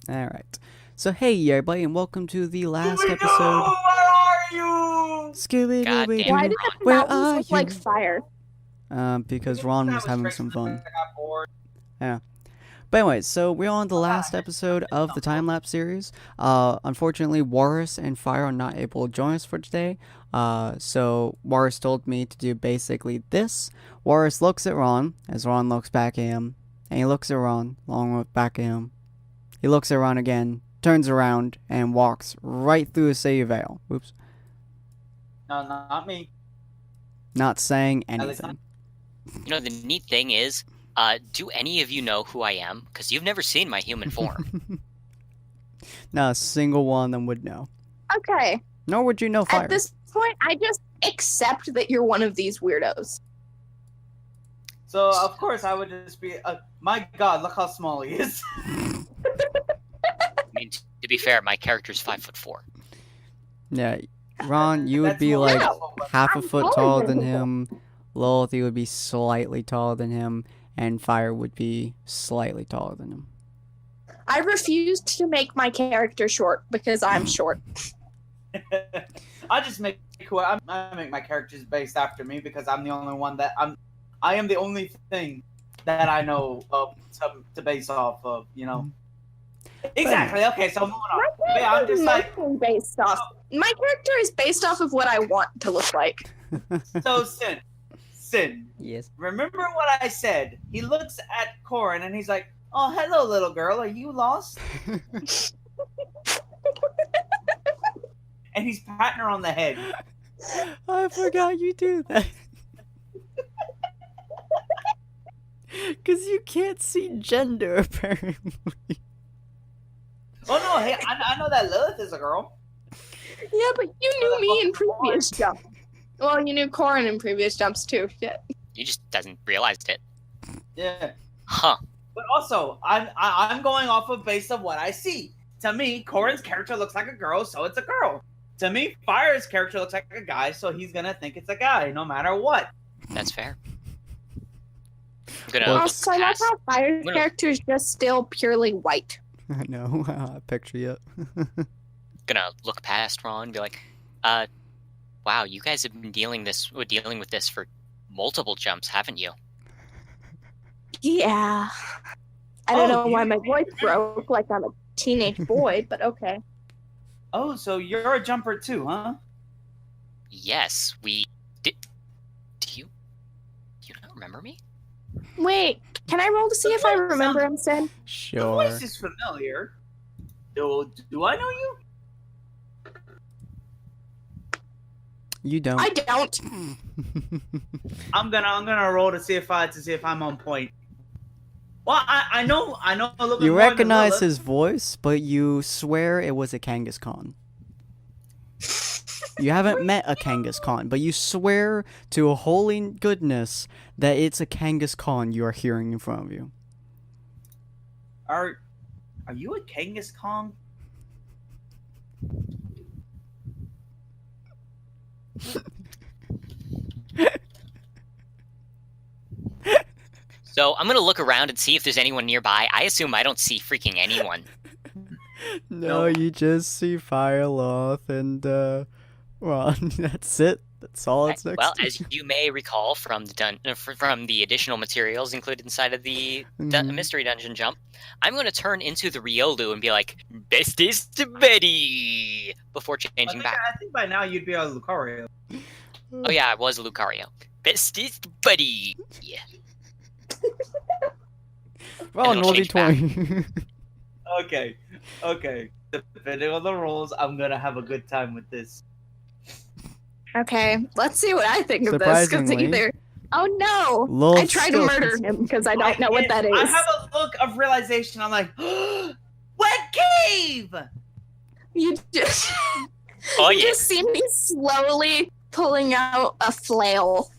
Alright. So hey everybody and welcome to the last episode. Where are you? Scooby-Dooby-Doo. Why did the Where mountains are look you? like fire? Because Ron was having some fun. I got bored. Yeah. But anyways, so we're on the last episode of the time-lapse series. Unfortunately, Walrus and Fire are not able to join us for today. So Walrus told me to do basically this. Walrus looks at Ron, as Ron looks back at him. And he looks at Ron, Ron looks back at him. He looks at Ron again, turns around, and walks right through the city of Vale. Oops. No, not me. Not saying anything. You know, the neat thing is, do any of you know who I am? Because you've never seen my human form. Not a single one of them would know. Okay. Nor would you know Fire. At this point, I just accept that you're one of these weirdos. So, of course, I would just be, my god, look how small he is. I mean, to be fair, my character's 5'4". Yeah, Ron, you would That's be more like like- half a I'm foot taller taller than than him. Lilith, you would be slightly taller than him. And Fire would be slightly taller than him. I refused to make my character short because I'm short. I just make I make my characters based after me because I'm the only one that I am the only thing that I know of to base off of, you know. Exactly. Okay, so moving on. My Yeah, I'm character just is like, mostly based off. My character is based off of what I want to look like. so Sin. Yes. Remember what I said? He looks at Corin and he's like, "Oh, hello, little girl. Are you lost?" And he's patting her on the head. I forgot you do that. Because you can't see gender, apparently. Oh no, hey, I know that Lilith is a girl. Yeah, but you knew me in previous jumps. Well, you knew Corin in previous jumps too. Shit. You just doesn't realize it. Yeah. Huh. But also, I'm going off of based of what I see. To me, Corin's character looks like a girl, so it's a girl. To me, Fire's character looks like a guy, so he's gonna think it's a guy, no matter what. That's fair. I'm gonna Well, look Also, I love past. how Fire's Well- character is just still purely white. I know. I picture you. Gonna look past Ron and be like, wow, you guys have been dealing with this for multiple jumps, haven't you? Yeah. I don't Oh, know why my voice broke like I'm a teenage boy, but okay. Oh, so you're a jumper too, huh? Yes, we did. Do you not remember me? Wait, can I roll to see if I remember him, Sid? The Sure. voice is familiar. Do I know you? You don't. I don't. I'm gonna roll to see if I'm on point. Well, I know a little bit You more than recognize Lilith. his voice, but you swear it was a Kangaskhan. You haven't met a Kangaskhan, but you swear to a holy goodness that it's a Kangaskhan you are hearing in front of you. Are you a Kangaskhan? So I'm gonna look around and see if there's anyone nearby. I assume I don't see freaking anyone. No, you just see Fireloth and, Ron. That's it. That's all it's next Well, to. as you may recall from the additional materials included inside of the Mhm. mystery dungeon jump, I'm going to turn into the Riolu and be like, "Bestest buddy," before changing back. I think by now you'd be a Lucario. Oh yeah, I was a Lucario. Bestest buddy. Yeah. Well, and it'll naughty change back. 20. Okay. Depending on the rules, I'm gonna have a good time with this. Okay, let's see what I think of this. 'Cause Surprisingly, either. Oh no! Lilith I tried to still murder thinks- him because I don't know what that is. I have a look of realization. I'm like, wet cave. You just. Oh you yeah. just see me slowly pulling out a flail.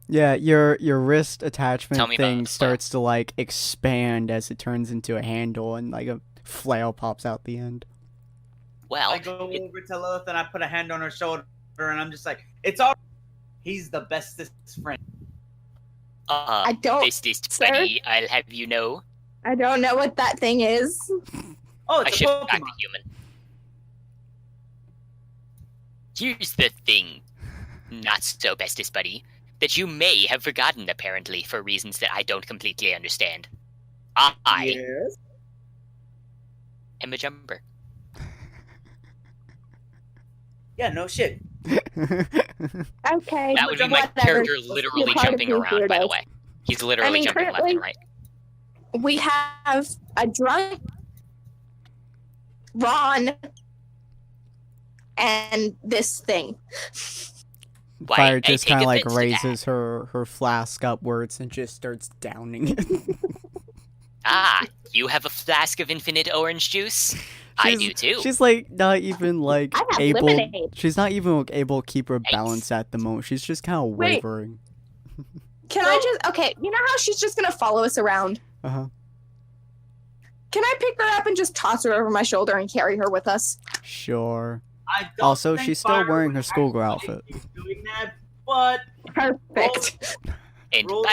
Yeah, your wrist Tell attachment me about thing the flail. starts to like expand as it turns into a handle, and like a flail pops out the end. Well, I go over to Lilith and I put a hand on her shoulder and I'm just like, it's all. He's the bestest friend. I don't, Bestest sir. buddy, I'll have you know. I don't know what that thing is. Oh, I it's a shift back to Pokemon. human. Here's the thing, not so bestest buddy, that you may have forgotten apparently for reasons that I don't completely understand. I Yes. am a jumper. Yeah, no shit. Okay. That would be my whatever. character You're literally part of jumping me, around, by the weirdo. way. He's literally jumping left currently, and right. we have a drunk Ron and this thing. Why, Fire I just take kind of like offense to that. raises her flask upwards and just starts downing it. Ah, you have a flask of infinite orange juice? I do too. She's like not even like I have able. lemonade. She's not even able to keep her Nice. balance at the moment. She's just kind of Wait. wavering. Can I just, okay, you know how she's just gonna follow us around? Uh huh. Can I pick her up and just toss her over my shoulder and carry her with us? Sure. I don't Also, think she's still Fire wearing would her schoolgirl actually outfit. be doing that, but Perfect. And roll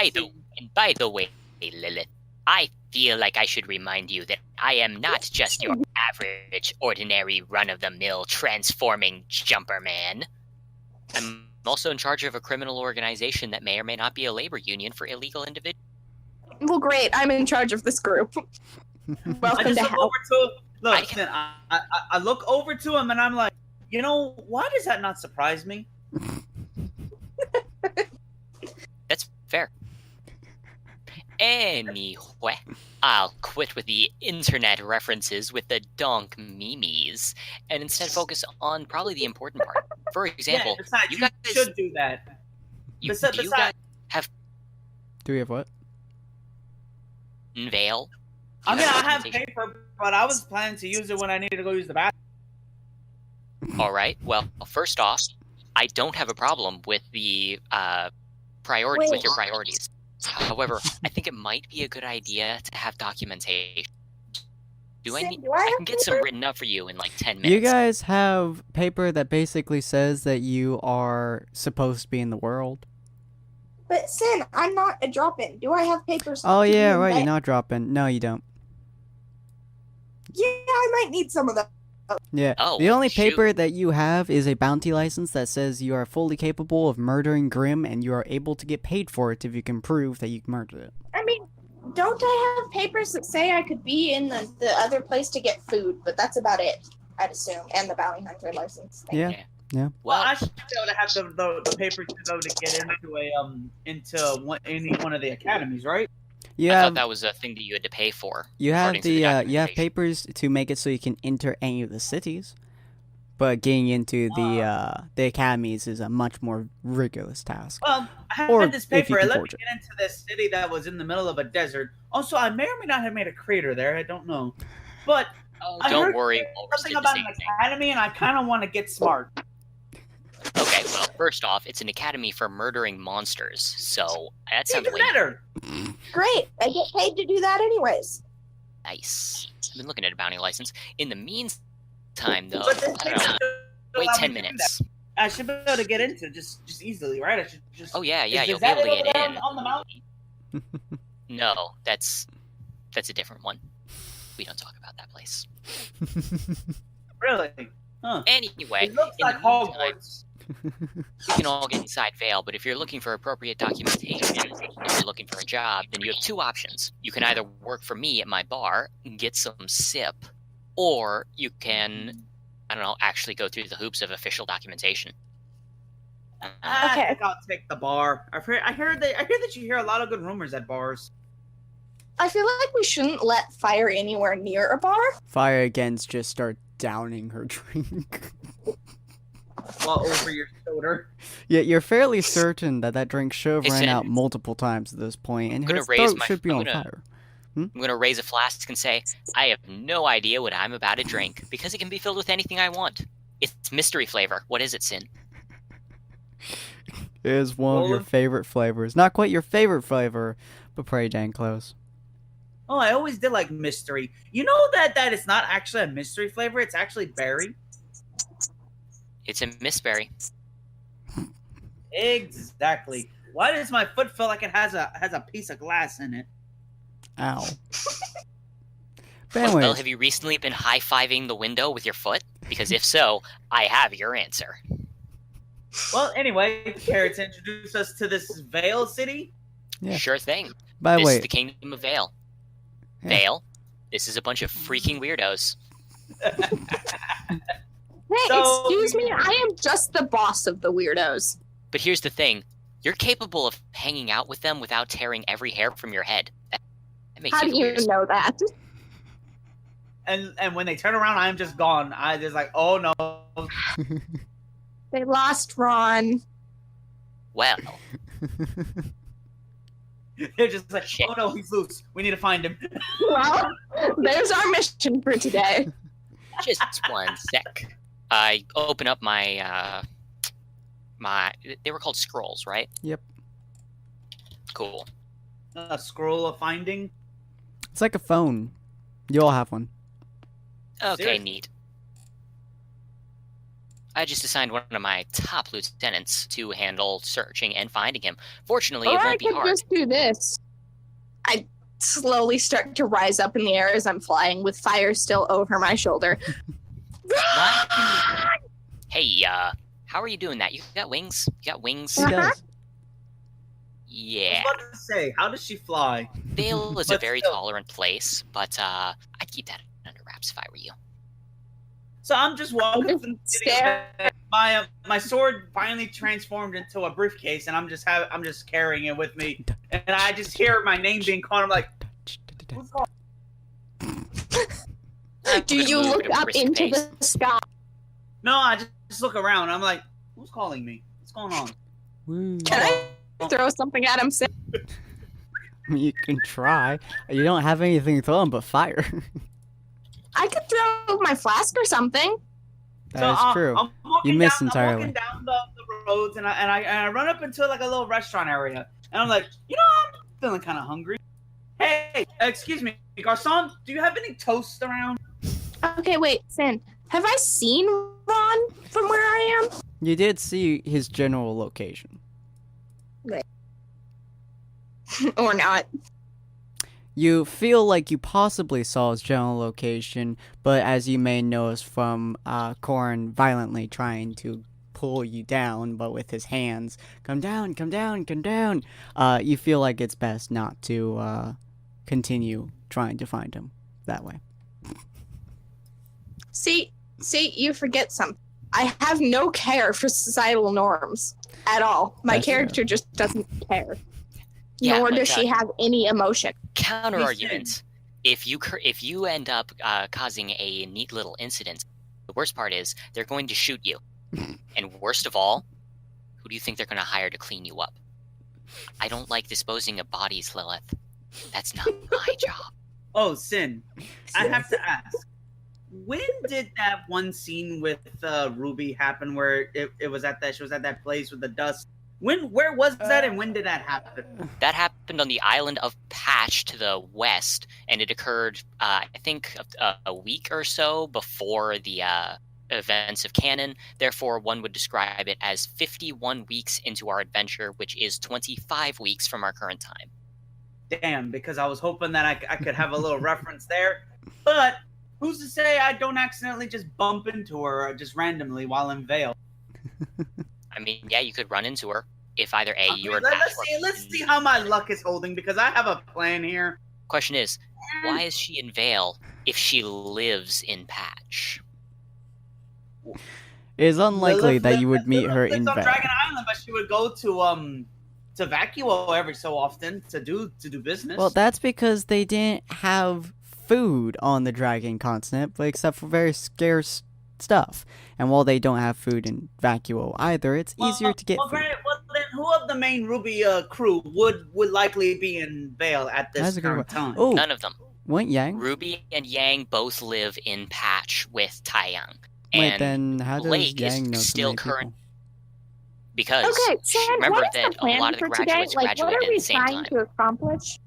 by the way, Lilith, I feel like I should remind you that I am not just your average, ordinary, run-of-the-mill, transforming jumper man. I'm also in charge of a criminal organization that may or may not be a labor union for illegal individuals. Well, great. I'm in charge of this group. I Welcome just to look hell. over to look. I can- I look over to him and I'm like, you know, why does that not surprise me? That's fair. Anyway, I'll quit with the internet references with the donk memes and instead focus on probably the important part. For example, yeah, besides, you you guys should do that. you, Besi- do you besides- guys Do we have what? Vale? I mean, I have documentation? paper, but I was planning to use it when I needed to go use the bathroom. All right. Well, first off, I don't have a problem with the priority with your priorities. However, I think it might be a good idea to have documentation. Do I Sid, need? do I I have can get some paper? written up for you in like 10 minutes. You guys have paper that basically says that you are supposed to be in the world. But Sin, I'm not a drop-in. Do I have papers? Oh to be yeah, in right. bed? You're not dropping. No, you don't. Yeah, I might need some of them. Yeah. Oh, The only shoot. paper that you have is a bounty license that says you are fully capable of murdering Grimm and you are able to get paid for it if you can prove that you murdered it. I mean, don't I have papers that say I could be in the other place to get food? But that's about it, I'd assume. And the bounty hunter license. Thing. Yeah. Well, Well, I should be able to have the paper to go to get into any one of the academies, right? You I have thought that was a thing that you had to pay for. you have according to the you have documentation. papers to make it so you can enter any of the cities. But getting into the academies is a much more rigorous task. Well, I Or had this if you paper. It can let me forge it. get into this city that was in the middle of a desert. Also, I may or may not have made a crater there. I don't know. But Oh, I don't heard worry. Walrus something did the about same an thing. academy, and I kind of want to get smart. Okay, well, first off, it's an academy for murdering monsters, so that sounds Even way better. Great. I get paid to do that anyways. nice. I've been looking at a bounty license. In the meantime, though, But this I thing don't know. should Wait allow 10 me to do minutes. that. I should be able to get into just easily, right? I should just. Oh yeah, yeah, Is you'll be that able to it get over in. there on the mountain? No, that's a different one. We don't talk about that place. Really? Huh. Anyway, It looks in like the meantime, Hogwarts. you can all get inside Vale, but if you're looking for appropriate documentation, if you're looking for a job, then you have two options. You can either work for me at my bar and get some sip, or you can, I don't know, actually go through the hoops of official documentation. I Okay. think I'll take the bar. I heard that you hear a lot of good rumors at bars. I feel like we shouldn't let fire anywhere near a bar. Fire against just start downing her drink. Well, over your shoulder. Yeah, you're fairly certain that drink should have ran Listen. out multiple times at this point, and I'm gonna her raise throat my- should be I'm on gonna- fire. I'm going to raise a flask and say, I have no idea what I'm about to drink, because it can be filled with anything I want. It's mystery flavor. What is it, Sin? It is one of your Roland? favorite flavors. Not quite your favorite flavor, but pretty dang close. Oh, I always did like mystery. You know that it's not actually a mystery flavor. It's actually berry. It's a Miss Berry. Exactly. Why does my foot feel like it has a piece of glass in it? Ow. But Well, anyways, have you recently been high-fiving the window with your foot? Because if so, I have your answer. Well, anyway, Carrots introduced us to this Vale city. Yeah. Sure thing. by the This way, is the Kingdom of Vale. Yeah. Vale, this is a bunch of freaking weirdos. Hey, So- excuse me, I am just the boss of the weirdos. But here's the thing. You're capable of hanging out with them without tearing every hair from your head. That makes How you do the you weirdest. know that? And when they turn around, I'm just gone. I just like, oh no. They lost Ron. Well, They're just like, Shit. oh no, he's loose. We need to find him. Well, there's our mission for today. just one sec. I open up my they were called scrolls, right? Yep. Cool. A scroll of finding. It's like a phone. You all have one. Okay, Seriously? neat. I just assigned one of my top lieutenants to handle searching and finding him. Fortunately, Or it I won't be could hard. just do this. I slowly start to rise up in the air as I'm flying with fire still over my shoulder. Hey, how are you doing that? You got wings? You got wings? He does. I Yeah. was about to say, how does she fly? Vale is a But very still. tolerant place, but I'd keep that under wraps if I were you. So I'm just walking Just through the city. stare. My sword finally transformed into a briefcase, and I'm just carrying it with me. And I just hear my name being called. I'm like, who's calling? Do you Move look at a up brisk into pace. the sky? No, I just look around. I'm like, who's calling me? What's going on? Woo. Can I throw something at him? You can try. You don't have anything to throw him but fire. I could throw my flask or something. That is true. I'm walking You missed down, entirely. I'm walking down the roads, and I run up into like a little restaurant area, and I'm like, I'm feeling kind of hungry. Hey, excuse me, garçon, do you have any toast around? Okay, wait, Sin. Have I seen Ron from where I am? You did see his general location. Or not? You feel like you possibly saw his general location, but as you may notice from Corn violently trying to pull you down, but with his hands, come down, come down, come down, you feel like it's best not to continue trying to find him that way. See, you forget something. I have no care for societal norms at all. My That's true. character just doesn't care. Yeah, Nor but, does she have any emotion. Counter Listen. argument. If you end up causing a neat little incident, the worst part is they're going to shoot you. And worst of all, who do you think they're going to hire to clean you up? I don't like disposing of bodies, Lilith. That's not my job. Oh, Sin, I have to ask. When did that one scene with Ruby happen where it was at that she was at that place with the dust? Where was that and when did that happen? That happened on the island of Patch to the west, and it occurred, I think, a week or so before the events of canon. Therefore, one would describe it as 51 weeks into our adventure, which is 25 weeks from our current time. Damn, because I was hoping that I could have a little reference there. But who's to say I don't accidentally just bump into her just randomly while in Vale? I mean, yeah, you could run into her if either A, you or Let's see how my luck is holding because I have a plan here. Question is, why is she in Vale if she lives in Patch? It is unlikely Lilith that you would lives- meet Lilith her lives in on Vale. Dragon Island, but she would go to Vacuo every so often to do business. Well, that's because they didn't have food on the Dragon continent, but except for very scarce stuff. And while they don't have food in Vacuo either, it's easier to get food. Granted, then who of the main Ruby crew would likely be in Vale at That's this a good current time? Oh, None of them. went Yang? Ruby and Yang both live in Patch with Taiyang. Wait, And then how does Blake is Yang know so still many current- people? because Okay, Sin, remember what is that the plan a lot of the for today? graduates Like, what graduated are at we the same trying time. to accomplish?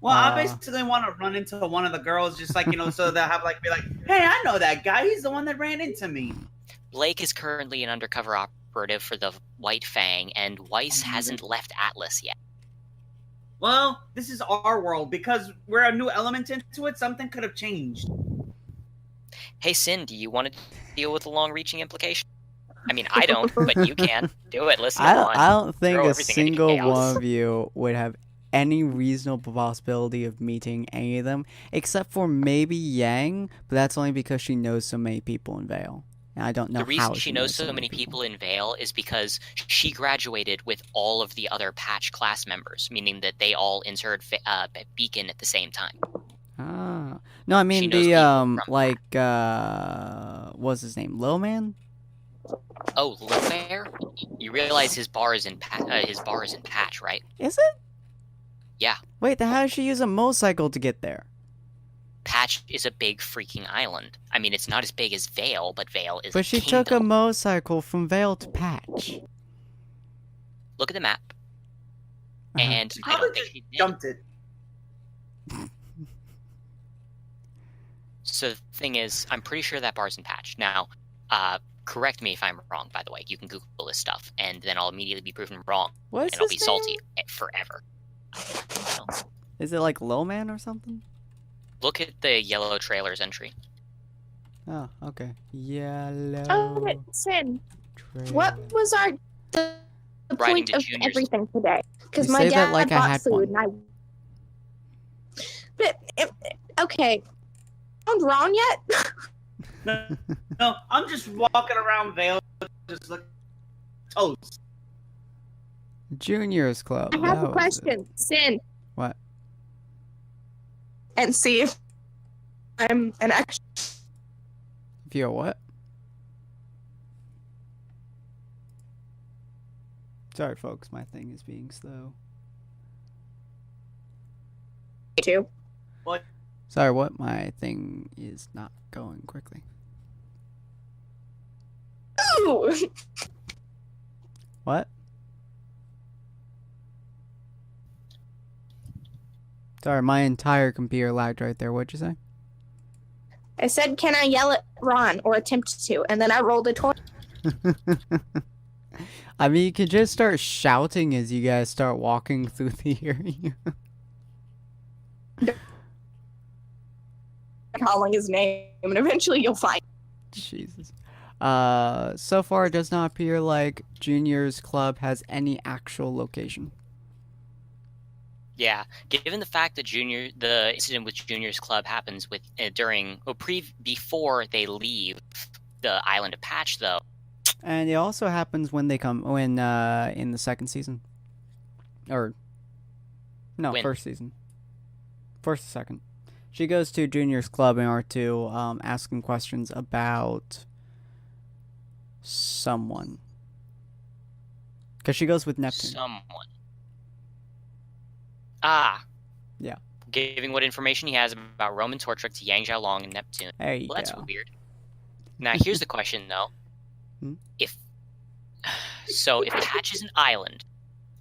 Well, I Uh, basically want to run into one of the girls, just like so they'll have be like, hey, I know that guy. He's the one that ran into me. Blake is currently an undercover operative for the White Fang, and Weiss Oh my hasn't left Atlas yet. Well, this is our world. Because we're a new element into it, something could have changed. Hey, Sin, do you want to deal with the long-reaching implication? I mean, I don't, but you can. Do it. Listen on. I don't think Throw a everything into single chaos. one of you would have any reasonable possibility of meeting any of them, except for maybe Yang, but that's only because she knows so many people in Vale. And I don't know The reason how she knows so many people in Vale is because she graduated with all of the other Patch class members, meaning that they all entered Beacon at the same time. Ah, no, I She mean knows the people from what's his name, Lil Man? Oh, Lilfair? You realize his bar is in Patch, right? Is it? Yeah. Wait, then how does she use a motorcycle to get there? Patch is a big freaking island. I mean, it's not as big as Vale, but Vale is But a she kingdom. took a motorcycle from Vale to Patch. Look at the map, Uh-huh. and I Probably don't think just she did. jumped it. So the thing is, I'm pretty sure that bar's in Patch. Now, correct me if I'm wrong, by the way. You can Google this stuff, and then I'll immediately be proven wrong, What's and I'll his be salty name? forever. Is it like Lil Man or something? Look at the yellow trailers entry. Oh, okay. Yellow. Oh, Sin, what trailer. was the Riding point to of juniors. everything today? Because You my say that dad like I bought had food, one. and okay, found Ron yet? No, I'm just walking around Vale, just like toast. Juniors Club. I have that a was it. question, Sin. What? And see if I'm an extra. If you're what? Sorry, folks. My thing is being slow. Too. Sorry, what? My thing is not going quickly. Ooh. What? Sorry, my entire computer lagged right there. What'd you say? I said, can I yell at Ron or attempt to? And then I rolled a 20. I mean, you could just start shouting as you guys start walking through the area. Calling his name, and eventually you'll find. Jesus. So far it does not appear like Junior's Club has any actual location. Yeah, given the fact that the incident with Junior's Club happens with before they leave the island of Patch, though. And it also happens when they come in the second season. Or no, When? first season. First or second. She goes to Junior's Club in order to ask him questions about someone. Because she goes with Neptune. Someone. Ah. Yeah. Giving what information he has about Roman Tortrick to Yang Xiaolong and Neptune. There you Well, that's go. weird. Now, here's the question, though. Hmm? If Patch is an island,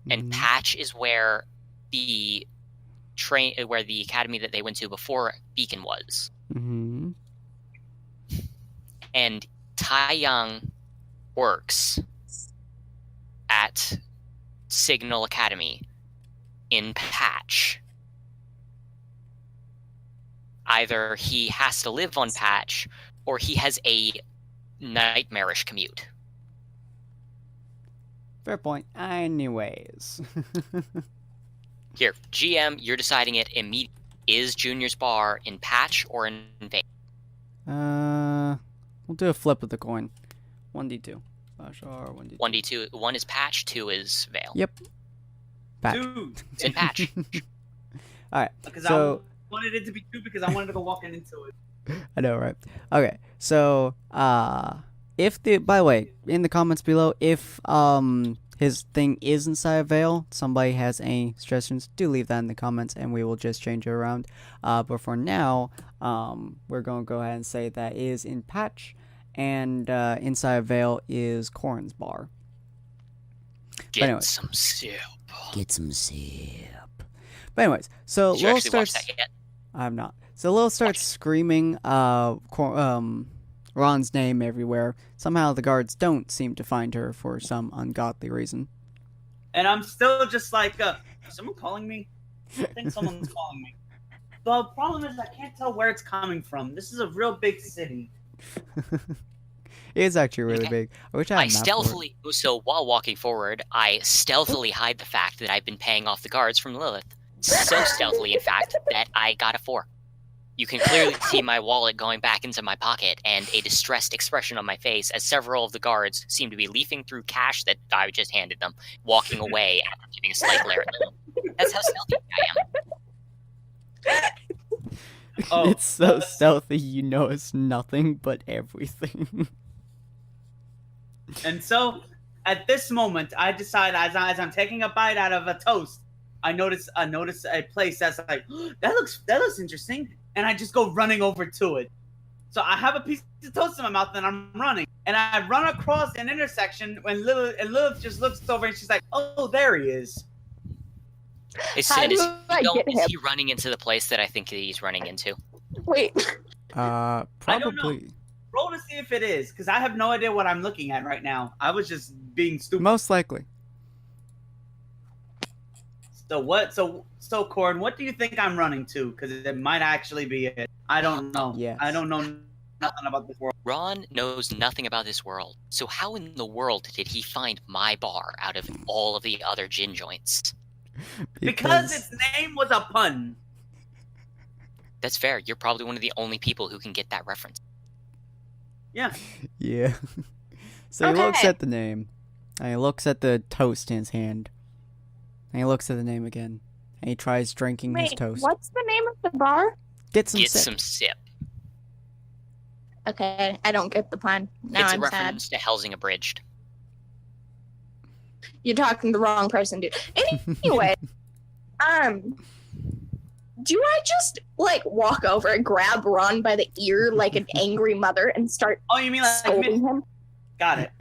and Mhm. Patch is where the academy that they went to before Beacon was, Mhm. and Tai Young works at Signal Academy in Patch, either he has to live on Patch or he has a nightmarish commute. Fair point. Anyways. Here, GM, you're deciding it immediately. Is Junior's Bar in Patch or in Vale? We'll do a flip of the coin. 1d2. Sure, 1d2. 1d2. 1 is Patch, 2 is Vale. Yep. Patch. Dude, It's in Patch. Alright, because so I wanted it to be 2 because I wanted to go walking into it. I know, right? Okay, so by the way, in the comments below, if his thing is inside of Vale, somebody has any suggestions, do leave that in the comments and we will just change it around. But for now, we're going to go ahead and say that it is in Patch, and inside of Vale is Corrin's bar. Get anyway. some soup. Get some sip. But anyways, so Did you Lil actually watch starts. that yet? I have not. So Lil starts screaming Ron's name everywhere. Somehow the guards don't seem to find her for some ungodly reason. And I'm still just like, is someone calling me? I think someone's calling me. The problem is I can't tell where it's coming from. This is a real big city. It is actually really Okay. big. I wish I had a map for it. So while walking forward, I stealthily hide the fact that I've been paying off the guards from Lilith. So stealthily, in fact, that I got a 4. You can clearly see my wallet going back into my pocket and a distressed expression on my face as several of the guards seem to be leafing through cash that I just handed them, walking away after giving a slight glare at them. That's how stealthy I am. Oh, It's so stealthy, you know it's nothing but everything. And so, at this moment, I decide as I'm taking a bite out of a toast, I notice a place that's like, that looks interesting, and I just go running over to it. So I have a piece of toast in my mouth, and I'm running, and I run across an intersection when Lilith just looks over and she's like, "Oh, there he is." Is How do I get him? he running into the place that I think he's running into? Wait. don't know. Probably. Roll to see if it is, because I have no idea what I'm looking at right now. I was just being stupid. Most likely. So what? So Corn, what do you think I'm running to? Because it might actually be it. I don't know. Yes. I don't know nothing about this world. Ron knows nothing about this world, so how in the world did he find my bar out of all of the other gin joints? Because its name was a pun. That's fair. You're probably one of the only people who can get that reference. Yeah. Yeah. So he looks Okay. at the name, and he looks at the toast in his hand, and he looks at the name again, and he tries drinking his Wait, toast. what's the name of the bar? Get some Get sip. some sip. Okay, I don't get the plan. Now It's I'm a sad. reference to Helsing Abridged. You're talking to the wrong person, dude. Anyway, do I just like walk over and grab Ron by the ear like an angry mother and start Oh, you mean like scolding him? Got it.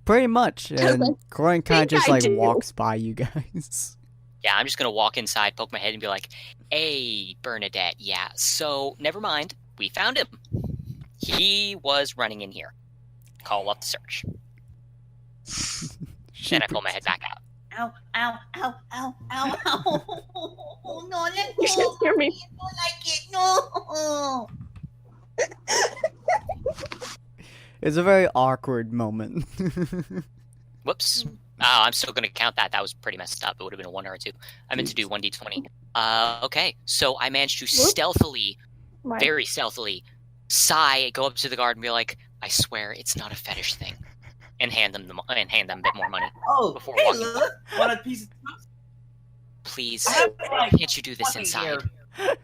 Pretty much. And Corin kind of think just I like do. walks by you guys. Yeah, I'm just gonna walk inside, poke my head, and be like, "Hey, Bernadette. Yeah, so never mind. We found him. He was running in here. Call up the search." Then I pull my head back out. Ow, ow, ow, ow, ow, ow. No, let You should hear me. I don't like it. No. It's a very awkward moment. Whoops. I'm still gonna count that. That was pretty messed up. It would have been a 1 or a 2. I meant to do 1d20. Okay. So I managed to stealthily, Right. very stealthily, sigh, go up to the guard and be like, "I swear it's not a fetish thing," and hand them a bit more money. Oh, Before hey, walking. Lilith. Want a piece of toast? Please, I have, like, can't you do this 20 inside? here.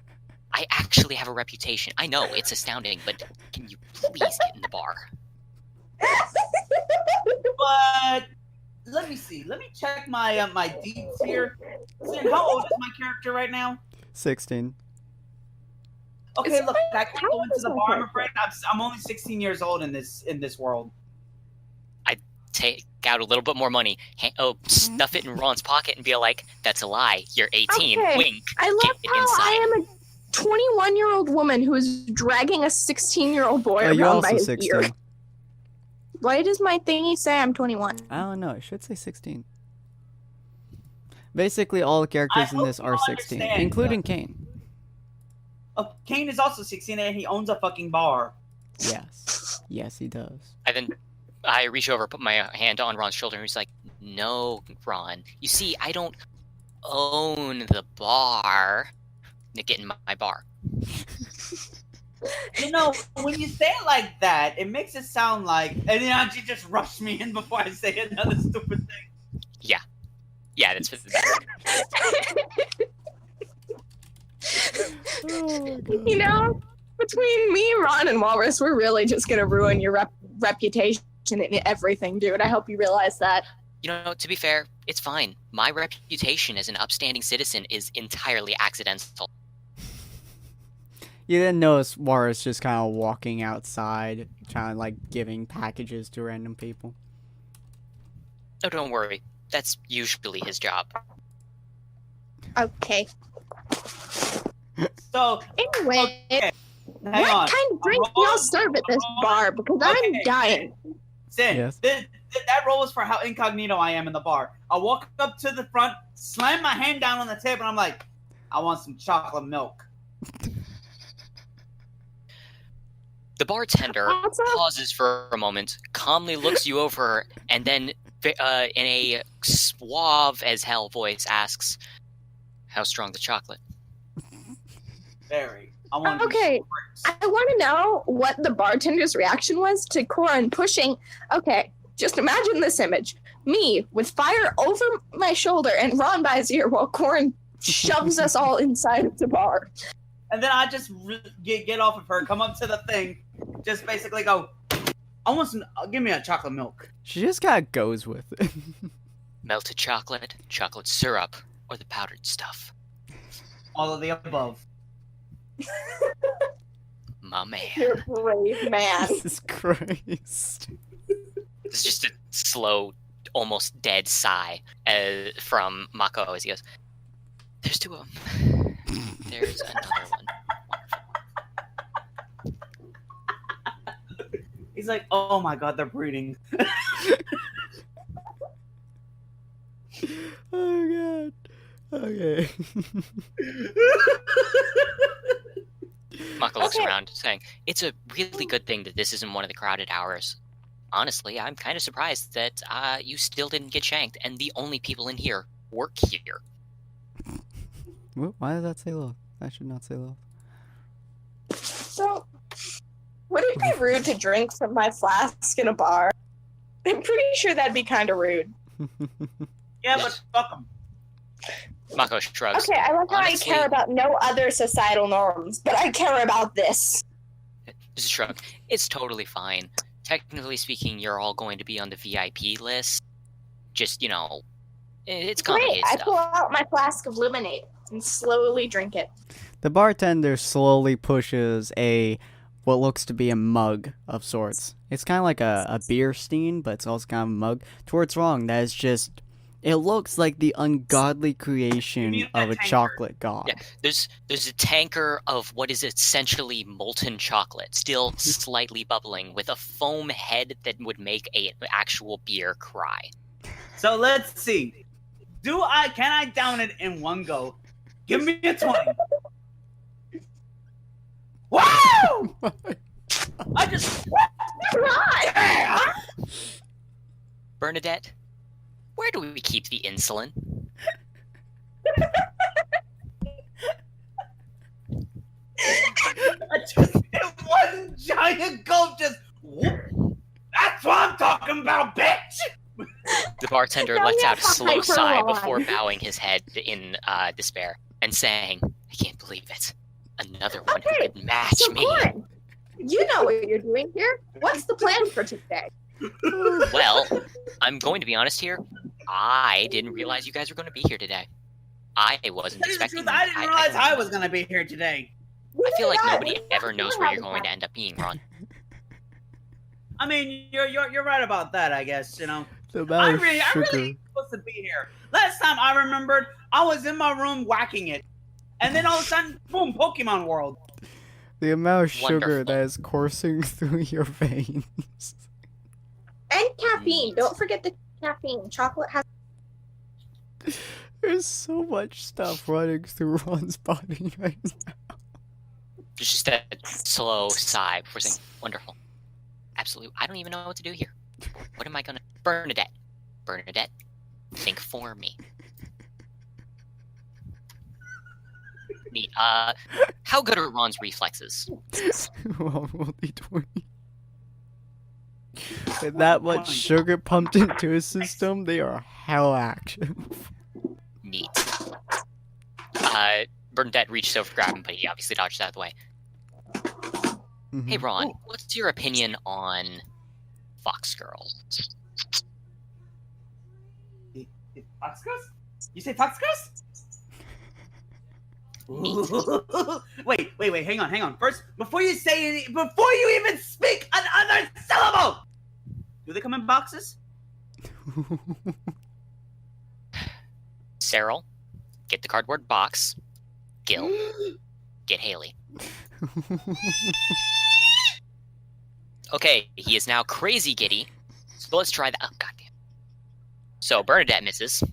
I actually have a reputation. I know it's astounding, but can you please get in the bar? But let me see. Let me check my my deeds here. Sin, how old is my character right now? 16. Okay, Is look, my- I can't how go old into is the my bar. I'm character? afraid I'm only 16 years old in this world. Take out a little bit more money, stuff it in Ron's pocket, and be like, "That's a lie. You're 18. Okay. Wink." I love Get how inside. I am a 21-year-old woman who is dragging a 16-year-old boy Oh, you're around by also his 16. ear. Why does my thingy say I'm 21? I don't know. It should say 16. Basically, all the characters in hope this you are 16, understand. including Kane. Oh, Kane is also 16 and he owns a fucking bar. Yes. Yes, he does. I reach over, put my hand on Ron's shoulder, and he's like, "No, Ron. You see, I don't own the bar. Get in my bar." You know, when you say it like that, it makes it sound like, and then you just rush me in before I say another stupid thing. Yeah, that's for the best. You know, between me, Ron, and Walrus, we're really just gonna ruin your reputation and everything, dude. I hope you realize that. You know, to be fair, it's fine. My reputation as an upstanding citizen is entirely accidental. You didn't notice Warris just kind of walking outside, trying to, like, giving packages to random people. Oh, don't worry. That's usually his job. Okay. So, Anyway, Okay. Hang what on. kind of drink do y'all serve at this bar? Because I'm dying. Sin, Yes. that roll is for how incognito I am in the bar. I walk up to the front, slam my hand down on the table, and I'm like, I want some chocolate milk. The bartender Awesome. pauses for a moment, calmly looks you over, and then, in a suave as hell voice, asks, "How strong the chocolate?" Very. I want Okay, I want to know what the bartender's reaction was to Corin pushing. Okay, just imagine this image. Me with fire over my shoulder and Ron by his ear while Corin shoves us all inside of the bar. And then I just get off of her, come up to the thing, just basically go, I want some, give me a chocolate milk. She just kind of goes with it. Melted chocolate, chocolate syrup, or the powdered stuff? All of the above. My man. You're a brave man. Jesus Christ. It's just a slow, almost dead sigh from Mako as he goes, "There's two of them. There's another one." He's like, oh my god, they're breeding. Oh god. Okay. Mako looks Okay. around, saying, "It's a really good thing that this isn't one of the crowded hours. Honestly, I'm kind of surprised that you still didn't get shanked, and the only people in here work here." Why did that say love? I should not say love. So, would it be rude to drink from my flask in a bar? I'm pretty sure that'd be kind of rude. Yeah, but fuck them. Mako shrugs. Okay, I love how Honestly- I care about no other societal norms, but I care about this. Just a shrug. It's totally fine. Technically speaking, you're all going to be on the VIP list. Just, it's Great, complicated I pull stuff. out my flask of lemonade and slowly drink it. The bartender slowly pushes what looks to be a mug of sorts. It's kind of like a beer stein, but it's also kind of a mug. Towards wrong, that is just. It looks like the ungodly creation mean of a that tanker? chocolate god. Yeah. There's a tanker of what is essentially molten chocolate, still slightly bubbling, with a foam head that would make an actual beer cry. So let's see. Can I down it in one go? Give me a 20. Wow! I just. Right. Bernadette, where do we keep the insulin? I just did one giant gulp, just. Whoop. That's what I'm talking about, bitch! The bartender No, lets you're out a slow fine for sigh a while. before bowing his head in despair and saying, "I can't believe it. Another one who Okay, could match So, me." Corin, you know what you're doing here. What's the plan for today? Well, I'm going to be honest here. I didn't realize you guys were going to be here today. I wasn't Tell you the expecting truth, that. I didn't realize I was gonna be here today. I feel like Yeah, nobody we- ever knows we're where you're having going to fun. end up being, Ron. I mean, you're right about that. I guess The I amount of really sugar. ain't supposed to be here. Last time I remembered, I was in my room whacking it, and then all of a sudden, boom, Pokemon World. The amount of sugar Wonderful. that is coursing through your veins. And caffeine. Don't forget the caffeine. Chocolate has. There's so much stuff running through Ron's body right now. Just a slow sigh before saying, "Wonderful. Absolutely. I don't even know what to do here. What am I going to... Bernadette, think for me." Neat. How good are Ron's reflexes? Well, roll d20. With that much sugar pumped into his system, they are hell active. Neat. Bernadette reaches over to grab him, but he obviously dodges out of the way. Mhm. Hey, Ron, what's your opinion on Fox Girls? Fox Girls? You say Fox Girls? wait, hang on. First, before you even speak another syllable, do they come in boxes? Cyril, get the cardboard box. Gil, get Haley. Okay, he is now crazy giddy. So let's try that. Oh, goddamn. So Bernadette misses.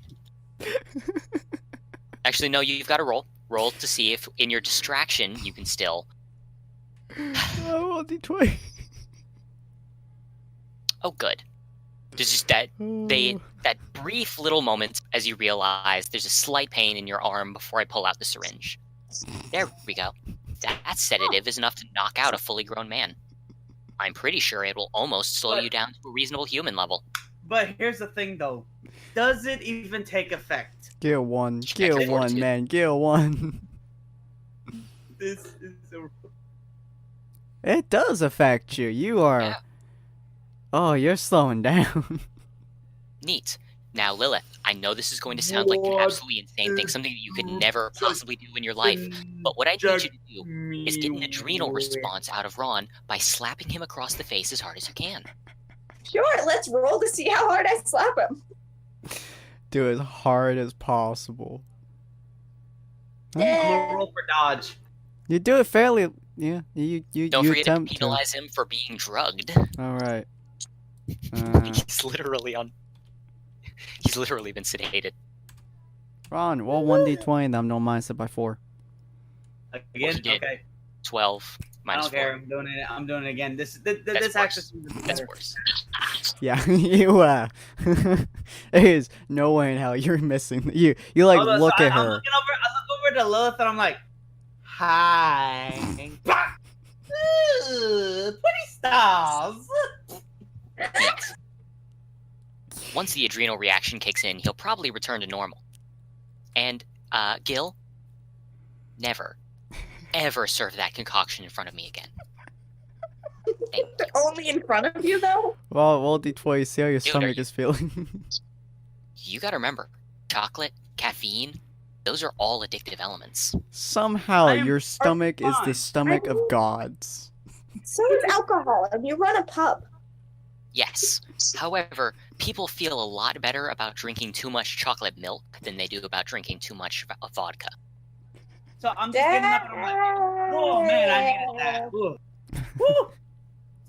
Actually, no, you've got to roll. Roll to see if in your distraction you can still. Oh, D20. Oh, good. There's just that brief little moment as you realize there's a slight pain in your arm before I pull out the syringe. There we go. That sedative is enough to knock out a fully grown man. I'm pretty sure it will almost slow you down to a reasonable human level. But here's the thing, though. Does it even take effect? Gear 1. Gear 1, man. Gear 1. This is so... It does affect you. You are... Yeah. Oh, you're slowing down. Neat. Now, Lilith, I know this is going to sound like an absolutely insane thing, something that you could never possibly do in your life, but what I need you to do is get an adrenal response out of Ron by slapping him across the face as hard as you can. Sure, let's roll to see how hard I slap him. Do as hard as possible. I'm gonna roll for dodge. You do it fairly... Yeah, you Don't you forget to attempt penalize him for being drugged. Alright. He's literally been sedated. Ron, roll 1d20, then no minus it by 4. Again? He did. Okay. 12 I minus don't care. 4. I'm doing it again. This That's actually worse. seems That's better. worse. Yeah, you there's no way in hell you're missing. You like Hold on, look so at I her. look over to Lilith and I'm like, hi. Ooh, pretty stars. Once the adrenal reaction kicks in, he'll probably return to normal. And, Gil, never, ever serve that concoction in front of me again. Thank you. Only in front of you, though? Well, roll d20, see how your Dude, stomach is feeling. You gotta remember, chocolate, caffeine, those are all addictive elements. Somehow your stomach is the fine. stomach of gods. So is alcohol, and you run a pub. Yes. However, people feel a lot better about drinking too much chocolate milk than they do about drinking too much vodka. So I'm just getting up and I'm like, oh man, I needed that. Ooh. Woo.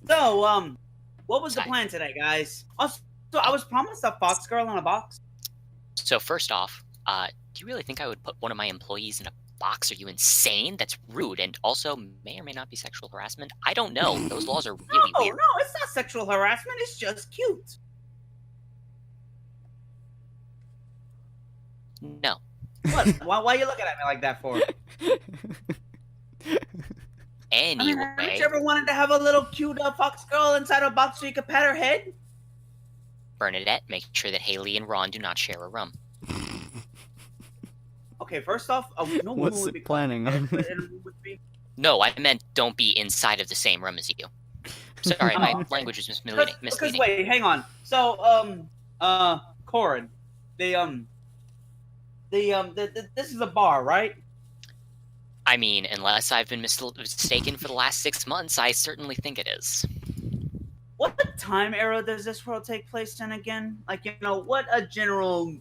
So, what was the plan today, guys? Also, I was promised a fox girl in a box. So first off, do you really think I would put one of my employees in a box? Are you insane? That's rude, and also may or may not be sexual harassment. I don't know. Those laws are really weird. No, it's not sexual harassment. It's just cute. No. What? Why are you looking at me like that for? Anyway, Haven't you ever wanted to have a little cute fox girl inside a box so you could pat her head? Bernadette, make sure that Haley and Ron do not share a room. Okay, first off, no woman What's would it be planning on? in a room with me. No, I meant don't be inside of the same room as you. Sorry, my language is misleading. Because wait, hang on. So, Corin, this is a bar, right? I mean, unless I've been mistaken for the last 6 months, I certainly think it is. What time era does this world take place in again? Like, what a general,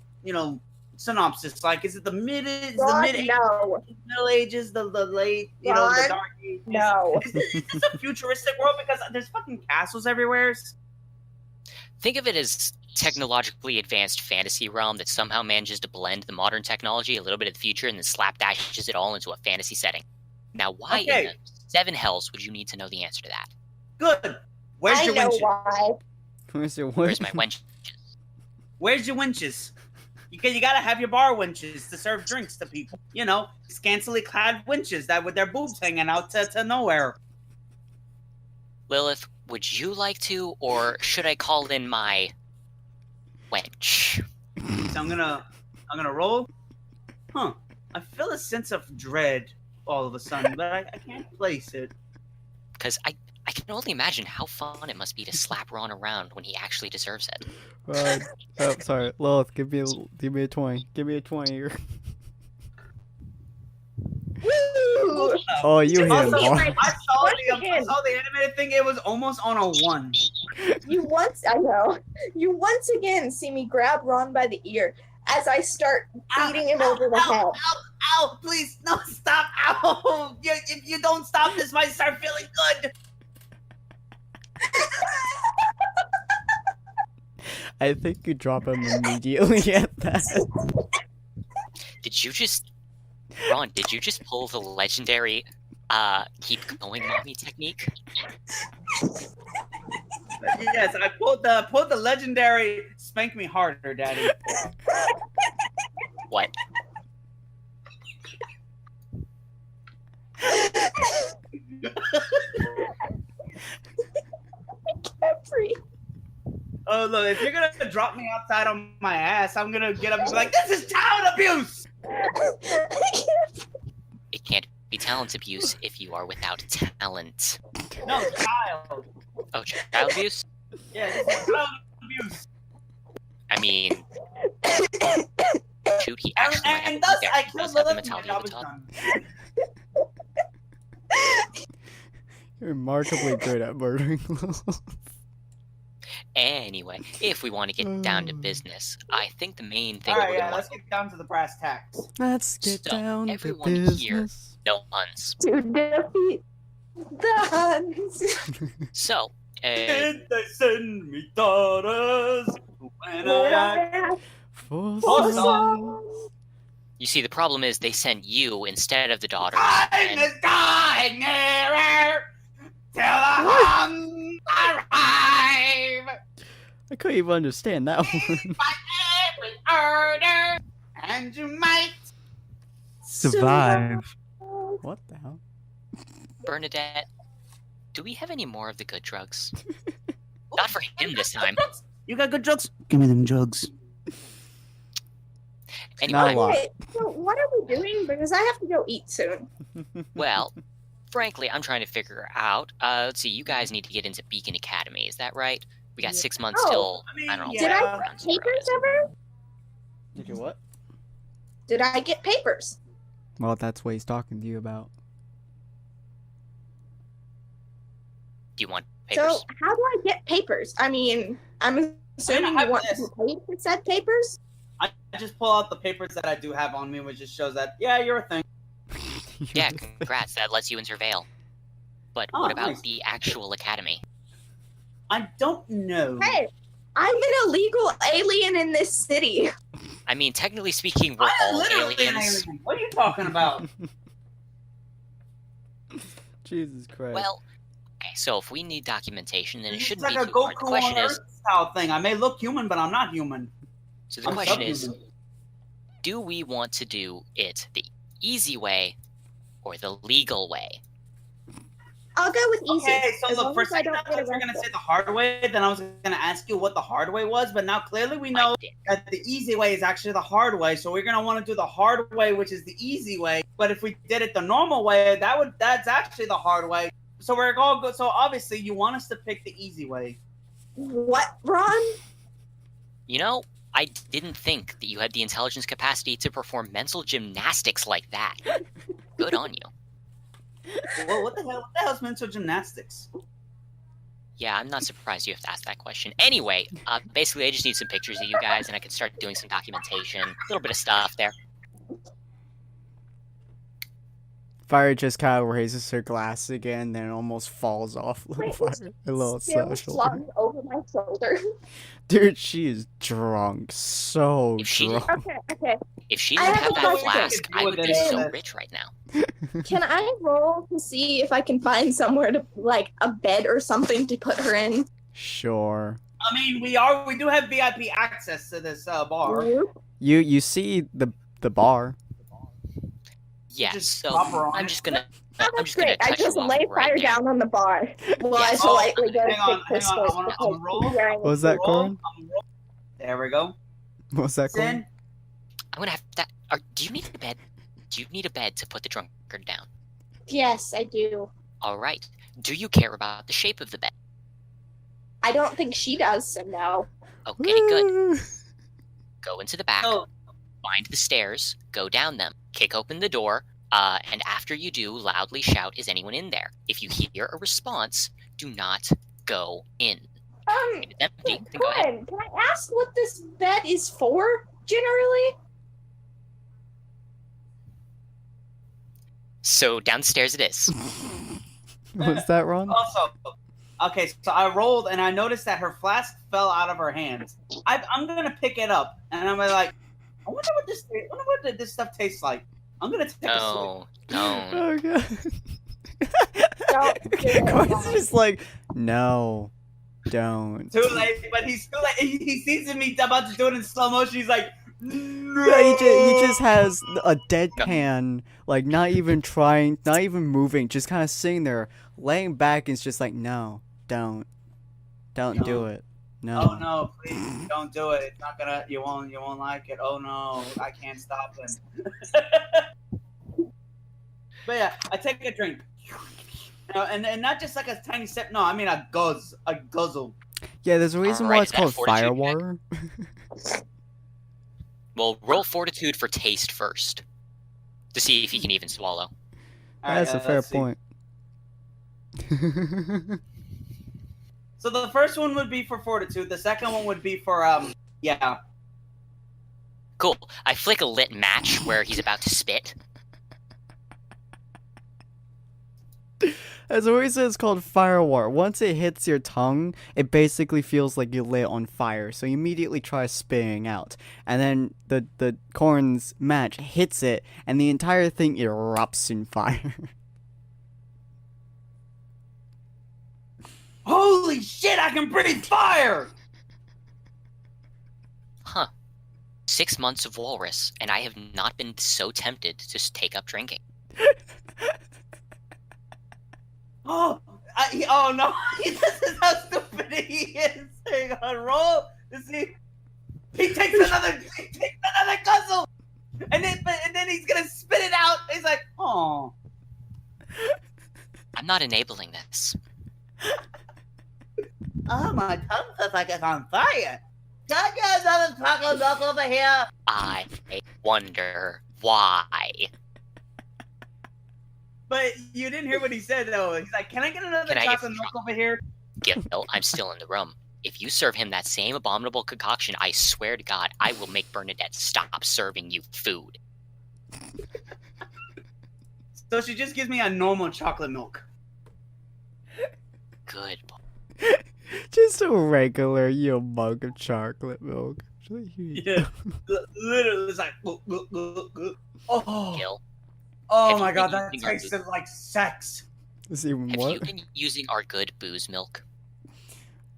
synopsis. Like, is it the mid? Is the mid No. Middle Ages, the late, the Ron, Dark Ages? No. Is this a futuristic world? Because there's fucking castles everywhere. Think of it as technologically advanced fantasy realm that somehow manages to blend the modern technology, a little bit of the future, and then slapdashes it all into a fantasy setting. Now, why in the seven hells would you need to know the answer to that? Good. Where's your winches? Why. Where's your Where's my wenches? Where's your winches? You gotta have your bar winches to serve drinks to people. Scantily clad winches that with their boobs hanging out to nowhere. Lilith, would you like to, or should I call in my wench? So I'm gonna roll. Huh. I feel a sense of dread all of a sudden, but I can't place it. Because I can only imagine how fun it must be to slap Ron around when he actually deserves it. Right. Oh, sorry. Lilith, give me a 20. Give me a 20 here. Woo! Oh, you hit him Also, hard. I saw the animated thing. It was almost on a 1. You once again see me grab Ron by the ear as I start beating him over the head. Ow! Please, no, stop! Ow! I think you drop him immediately at that. Did you just, Ron? Did you just pull the legendary, keep going, mommy technique? Yes, I pulled the legendary spank me harder, daddy. What? Jeffrey. Oh look, if you're gonna drop me outside on my ass, I'm gonna get up and be like, "This is child abuse." It can't be talent abuse if you are without talent. No, child. Oh, child abuse? Yeah, this is child abuse. I mean, shoot, he actually might have And thus, I does killed have the Lilith. My mentality job of a is top. done. You're remarkably good at murdering Lilith. Anyway, if we want to get down to business, I think the main thing All that right, we're yeah, going to let's get down to the brass tacks. Let's get So, down to everyone here- business. no puns. To defeat the Huns. So, Did they send me daughters when I For For some- you see, the problem is they sent you instead of the daughters. I'm And is dying nearer till the Huns arrive. I couldn't even understand that one. By every order, and you might Survive. What the hell? Bernadette, do we have any more of the good drugs? Not for him this time. You got good drugs? Give me them drugs. Not a Anyway, lot. Okay, so what are we doing? Because I have to go eat soon. well, frankly, I'm trying to figure out. Let's see, you guys need to get into Beacon Academy, is that right? We got Yeah. 6 months Oh, till, I mean, I don't know. yeah. Did I Yeah. get papers ever? Did you what? Did I get papers? Well, that's what he's talking to you about. Do you want papers? So how do I get papers? I mean, I'm assuming have you want this. to be paid for said papers? I just pull out the papers that I do have on me, which just shows that, yeah, you're a thing. Yeah, congrats, that lets you enter Vale. But Oh, what about nice. the actual academy? I don't know. Hey, I'm an illegal alien in this city. I mean, technically speaking, we're I'm all literally an aliens. alien. What are you talking about? Jesus Christ. Well, okay, so if we need documentation, then it It's shouldn't like be a too hard. The Goku question on is, Earth style thing. I may look human, but I'm not human. so the I'm question is, subhuman. do we want to do it the easy way or the legal way? I'll go with easy. Okay, so as look, long for a as I second I don't thought get you were going to arrested. say the hard way, then I was going to ask you what the hard way was, but now clearly we know My dick. that the easy way is actually the hard way, so we're going to want to do the hard way, which is the easy way, but if we did it the normal way, that's actually the hard way. So we're all good. So obviously you want us to pick the easy way. What, Ron? You know, I didn't think that you had the intelligence capacity to perform mental gymnastics like that. Good on you. Well, what the hell's mental gymnastics? Yeah, I'm not surprised you have to ask that question. Anyway, basically, I just need some pictures of you guys, and I can start doing some documentation, a little bit of stuff there. Fire just kind of raises her glass again, then almost falls off. Wait, Fire, a little Still social. slung over my shoulder. Dude, she is drunk. So If she- drunk. Okay. If she I didn't have have a that question. flask, I would be so rich right now. Can I roll to see if I can find somewhere to, like, a bed or something to put her in? Sure. I mean, we do have VIP access to this bar. You see the bar. Yeah, Just so drop her on I'm it. just gonna Oh, I'm that's just gonna great. I touch just you off lay right fire now. down on the bar. Well, I Yes. politely go Hang on, take hang this on, I first wanna because roll. she's wearing What was that, Corin? There we go. What's that called? Sin. I'm gonna have that. Do you need a bed? Do you need a bed to put the drunkard down? Yes, I do. All right. Do you care about the shape of the bed? I don't think she does, so no. Okay, good. Go into the back. So, Find the stairs, go down them, kick open the door, and after you do, loudly shout, "Is anyone in there?" If you hear a response, do not go in. If it's empty, then go ahead. Corin, can I ask what this bed is for, generally? So downstairs it is. What's that, Ron? also, Okay, so I rolled and I noticed that her flask fell out of her hands. I'm gonna pick it up and I'm like, I wonder what this stuff tastes like. I'm gonna take a sip. No, don't. Oh god. Don't do it, Corey's guys. just like, no, don't. Too late, but he's too late. He sees me about to do it in slow motion. He's like, no. Yeah, he just has a deadpan, like not even trying, not even moving, just kind of sitting there, laying back, and it's just like, no, don't do it, no. Oh no, please don't do it. It's not gonna. You won't like it. Oh no, I can't stop him. But yeah, I take a drink. And not just like a tiny sip. No, I mean a guzzle. Yeah, there's a reason why Alright, it's is that called fortitude fire check? water. Well, roll fortitude for taste first. To see if you can even swallow. Alright, That's a fair let's see. point. So the first one would be for fortitude. The second one would be for yeah. Cool. I flick a lit match where he's about to spit. As always said, it's called fire water. Once it hits your tongue, it basically feels like you lit it on fire. So you immediately try spitting out, and then the corn's match hits it, and the entire thing erupts in fire. Holy shit! I can breathe fire. Huh. 6 months of walrus, and I have not been so tempted to take up drinking. Oh no! This is how stupid he is. Hang on, roll to see. He takes another guzzle, and then he's gonna spit it out. He's like, oh. I'm not enabling this. Oh, my tongue feels like it's on fire. Can I get another chocolate milk over here? I wonder why. But you didn't hear what he said, though. He's like, can I get another Can I get chocolate milk over here? Gil, I'm still in the room. If you serve him that same abominable concoction, I swear to God, I will make Bernadette stop serving you food. So she just gives me a normal chocolate milk. Good boy. Just a regular, mug of chocolate milk. Yeah. Literally, it's like, oh. Gil, Oh Have my you god, been that using our tasted like sex. Is even have what? you been using our good booze milk?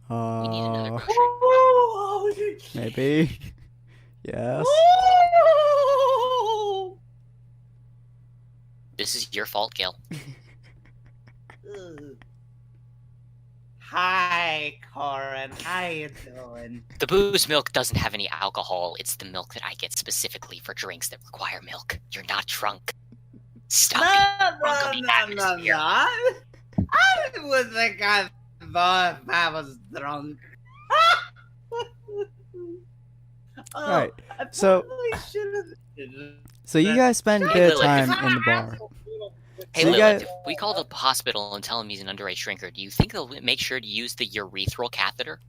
We need another Uh, grocery. Oh, maybe. Yes. oh. This is your fault, Gil. Ugh. Hi, Corin. How you doing? The booze milk doesn't have any alcohol. It's the milk that I get specifically for drinks that require milk. You're not drunk. Stop being drunk on the atmosphere. I was like, I thought I was drunk. Oh, Right, I so- probably should've- So you guys spend a bit of Lily, time in the bar. Hey, So you Lilith, guys- if we call the hospital and tell him he's an underage drinker, do you think they'll make sure to use the urethral catheter?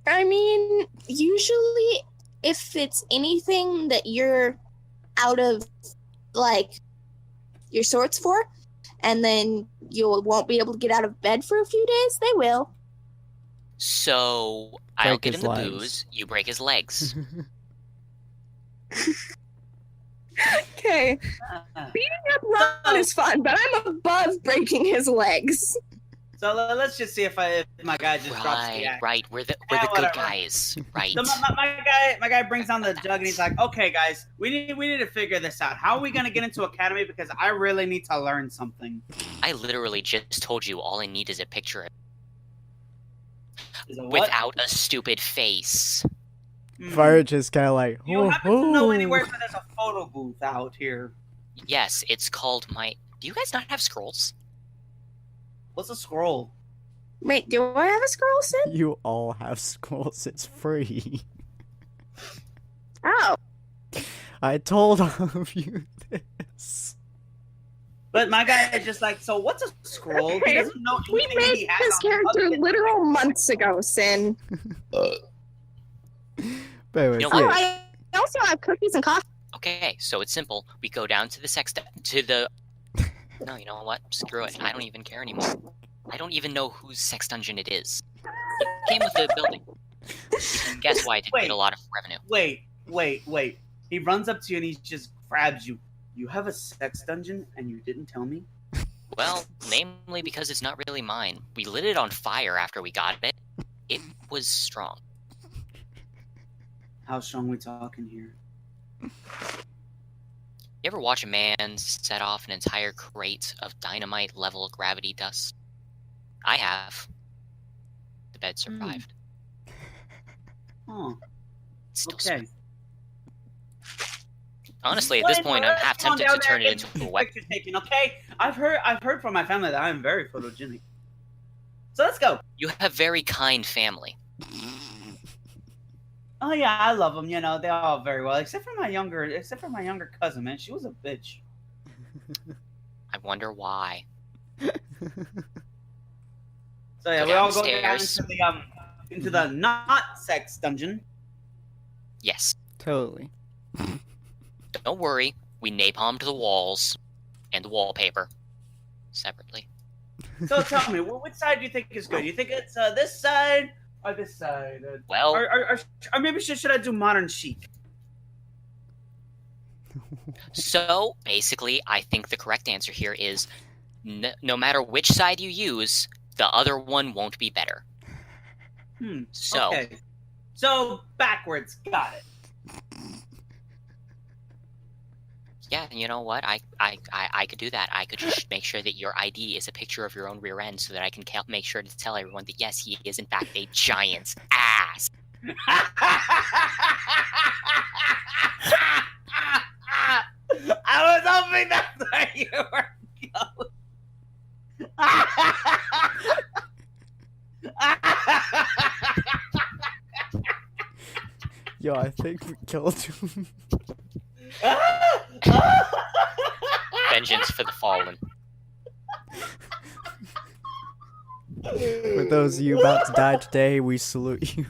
I mean, usually if it's anything that you're out of, like, your sorts for, and then you won't be able to get out of bed for a few days, they will. So, I'll Break get his him the legs. booze, you break his legs. Okay, Ron is fun, but I'm above breaking his legs. So let's just see if my guy just drops the act. Right, we're the Yeah, good whatever. guys, right? So my guy brings on the jug and he's like, okay guys, we need to figure this out. How are we gonna get into academy? Because I really need to learn something. I literally just told you all I need is a picture Is it what? without a stupid face. Fire just kind of like, Do you happen to know anywhere where there's a photo booth out here? Yes, it's called my... Do you guys not have scrolls? What's a scroll? Wait, do I have a scroll, Sid? You all have schools. It's free. Oh, I told all of you this. But my guy is just like, so what's a scroll? He Okay, doesn't know we anything made he has this on him character other than- literal months ago, Sin. But anyways, You know Oh, what? yeah. I also have cookies and coffee. Okay, so it's simple. We go down to the No, you know what? Screw it. I don't even care anymore. I don't even know whose sex dungeon it is. It came with the building. You can guess why I didn't get a lot of revenue. Wait. He runs up to you and he just grabs you. You have a sex dungeon and you didn't tell me? Well, namely because it's not really mine. We lit it on fire after we got it. It was strong. How strong we talking here? You ever watch a man set off an entire crate of dynamite-level gravity dust? I have. The bed survived. Oh, It's still okay. sweet. Honestly, at this point, I'm half tempted to turn it into a weapon. Picture taking, okay? I've heard from my family that I'm very photogenic. So let's go. You have very kind family. Oh yeah, I love them. You know, they're all very well, except for my younger cousin. Man, she was a bitch. I wonder why. So yeah, Go we all go down downstairs. into the not sex dungeon. Yes. Totally. Don't worry. We napalmed the walls and the wallpaper separately. So tell me, which side do you think is good? You think it's this side or this side? Well, Or maybe should I do modern chic? so basically, I think the correct answer here is no matter which side you use, the other one won't be better. So, Okay. So backwards, got it. yeah, you know what? I could do that. I could just make sure that your ID is a picture of your own rear end so that I can make sure to tell everyone that, yes, he is in fact a giant's ass. I was hoping that's where you were going. Yo, I think we killed him. Vengeance for the fallen. For those of you about to die today, we salute you.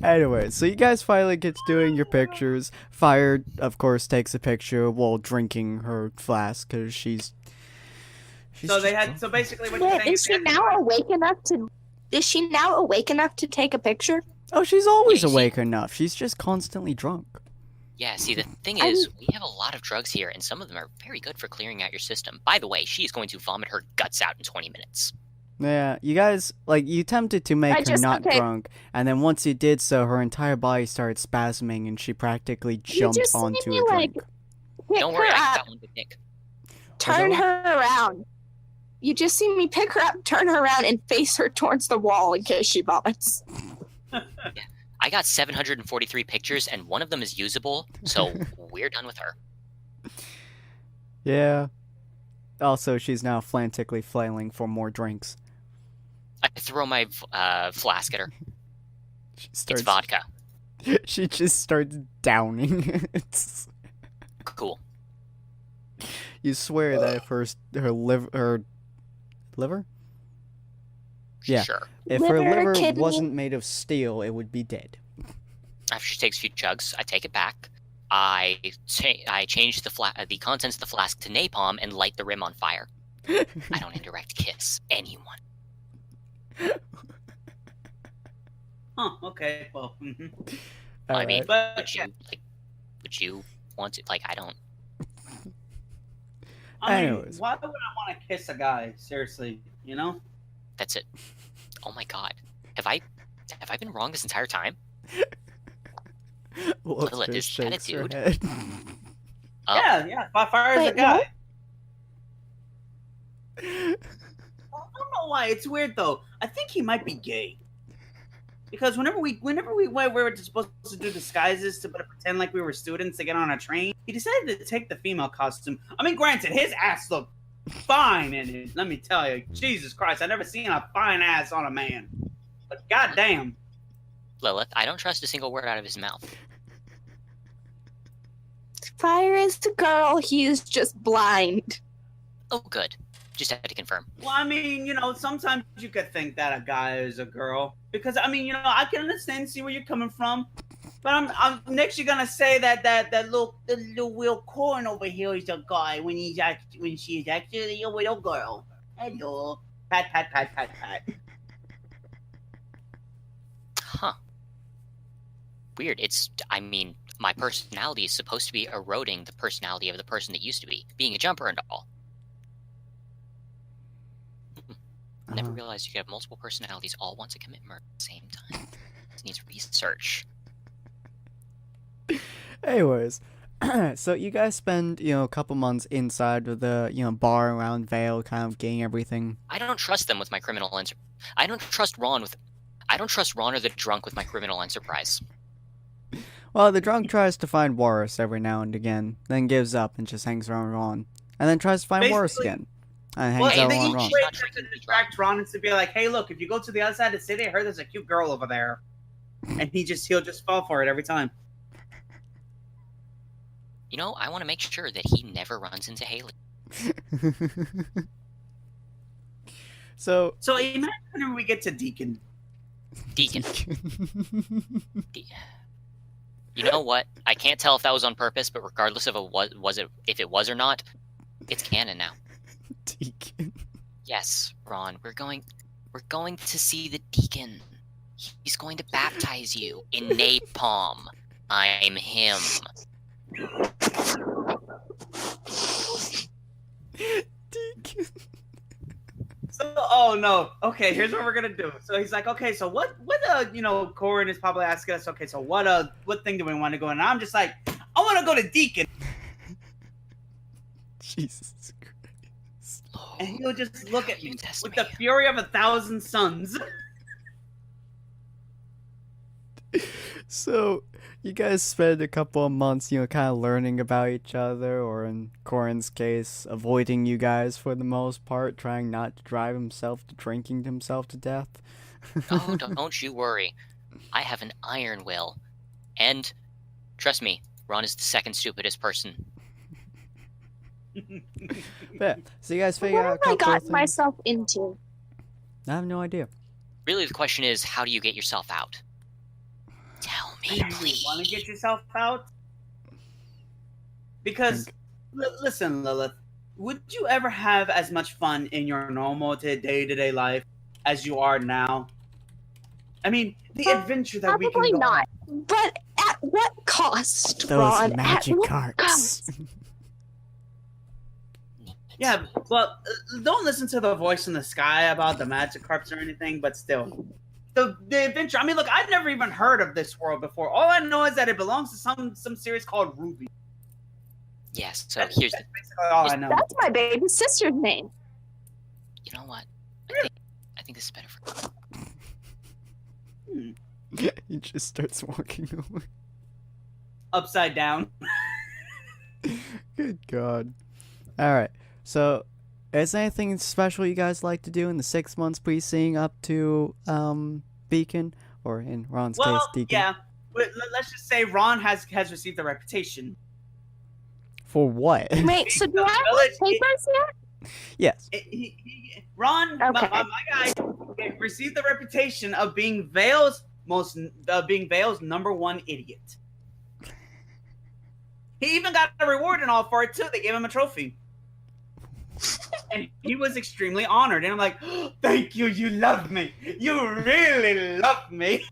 Anyway, so you guys finally get to doing your pictures. Fire, of course, takes a picture while drinking her flask because she's So they just had. So basically, what you're Wait, saying is she now awake enough to? Is she now awake enough to take a picture? Oh, she's always Yeah, awake enough. She's just constantly drunk. Yeah, see, the thing is, we have a lot of drugs here, and some of them are very good for clearing out your system. By the way, she's going to vomit her guts out in 20 minutes. Yeah, you guys, like, you attempted to make her not okay. drunk, and then once you did so, her entire body started spasming, and she practically jumped just onto see a me, drink. Pick Don't worry, her I up, got one to pick. turn her around. You just see me pick her up, turn her around, and face her towards the wall in case she vomits. I got 743 pictures, and one of them is usable, so we're done with her. Yeah. Also, she's now frantically flailing for more drinks. I throw my flask at her. She It's starts. vodka. She just starts downing. Cool. You swear that if her liver? Yeah. Sure. If her Liver, liver kidney. wasn't made of steel, it would be dead. After she takes a few chugs, I take it back. I change the contents of the flask to napalm and light the rim on fire. I don't indirect kiss anyone. Huh? Okay. Well. I mean, Alright. But would you want to? Like, I don't. I mean, Anyways. why would I want to kiss a guy? Seriously, you know? That's it. Oh my god, have I been wrong this entire time? Lilith Lilith, just is that a shakes her dude? head. Yeah. By fire is a Wait, guy. what? I don't know why. It's weird though. I think he might be gay. Because whenever we were supposed to do disguises to pretend like we were students to get on a train, he decided to take the female costume. I mean, granted, his ass looked fine in it. Let me tell you, Jesus Christ, I've never seen a fine ass on a man. But goddamn, Lilith, I don't trust a single word out of his mouth. Fire is the girl. He's just blind. Oh, good. Just had to confirm. well, I mean, you know, sometimes you could think that a guy is a girl because I mean, you know, I can understand, see where you're coming from. But I'm next. You're gonna say that the little Will Corn over here is a guy when she's actually a little girl. Hello, pat pat pat pat pat. Huh. Weird. I mean, my personality is supposed to be eroding the personality of the person that used to be, being a jumper and all. Never realized you could have multiple personalities all want to commit murder at the same time. This needs research. Anyways, so you guys spend, a couple months inside of the, bar around Vale, kind of getting everything. I don't trust them with my criminal enterprise. I don't trust Ron or the drunk with my criminal enterprise. Well, the drunk tries to find Warris every now and again, then gives up and just hangs around Ron, and then tries to find Warris again, and hangs Well, out the around easy Ron. way to distract Ron is to be like, "Hey, look, if you go to the other side of the city, I heard there's a cute girl over there," and he'll just fall for it every time. I want to make sure that he never runs into Haley. So imagine when we get to Deacon. Deacon. You know what? I can't tell if that was on purpose, but regardless of if it was or not, it's canon now. Deacon. Yes, Ron, we're going to see the Deacon. He's going to baptize you in napalm. I'm him. Deacon. So, oh no. Okay, here's what we're gonna do. So he's like, okay, so what Corin is probably asking us, okay, so what thing do we want to go in? And I'm just like, I want to go to Deacon. Jesus Christ. And he'll just look at me with the fury of 1,000 suns. So, you guys spend a couple of months, kind of learning about each other, or in Corin's case, avoiding you guys for the most part, trying not to drive himself to drinking himself to death. Oh, don't you worry. I have an iron will. And, trust me, Ron is the second stupidest person. Yeah, so you guys figure out a What have I couple of got things. myself into? I have no idea. Really, the question is, how do you get yourself out? Tell me, please. Want to get yourself out? Because, listen, Lilith, would you ever have as much fun in your normal day-to-day life as you are now? I mean, the adventure that we can Probably go not. But at what cost, Those Ron? magic At what carts. cost? Yeah, well, don't listen to the voice in the sky about the magic carps or anything, but still. The adventure, I mean, look, I've never even heard of this world before. All I know is that it belongs to some series called RWBY. Yes, so That's here's basically all I know. That's my baby sister's name. You know what? I think this is better for... He just starts walking away. Upside down. Good God. Alright, so is there anything special you guys like to do in the 6 months preceding up to Beacon? Or in Ron's case, Deacon? Yeah. Let's just say Ron has received a reputation. For what? Wait, so do I have papers yet? Yes. Ron, Okay. my guy, received the reputation of being Vale's number one idiot. He even got a reward and all for it too. They gave him a trophy, and he was extremely honored. And I'm like, oh, "Thank you, you love me. You really love me."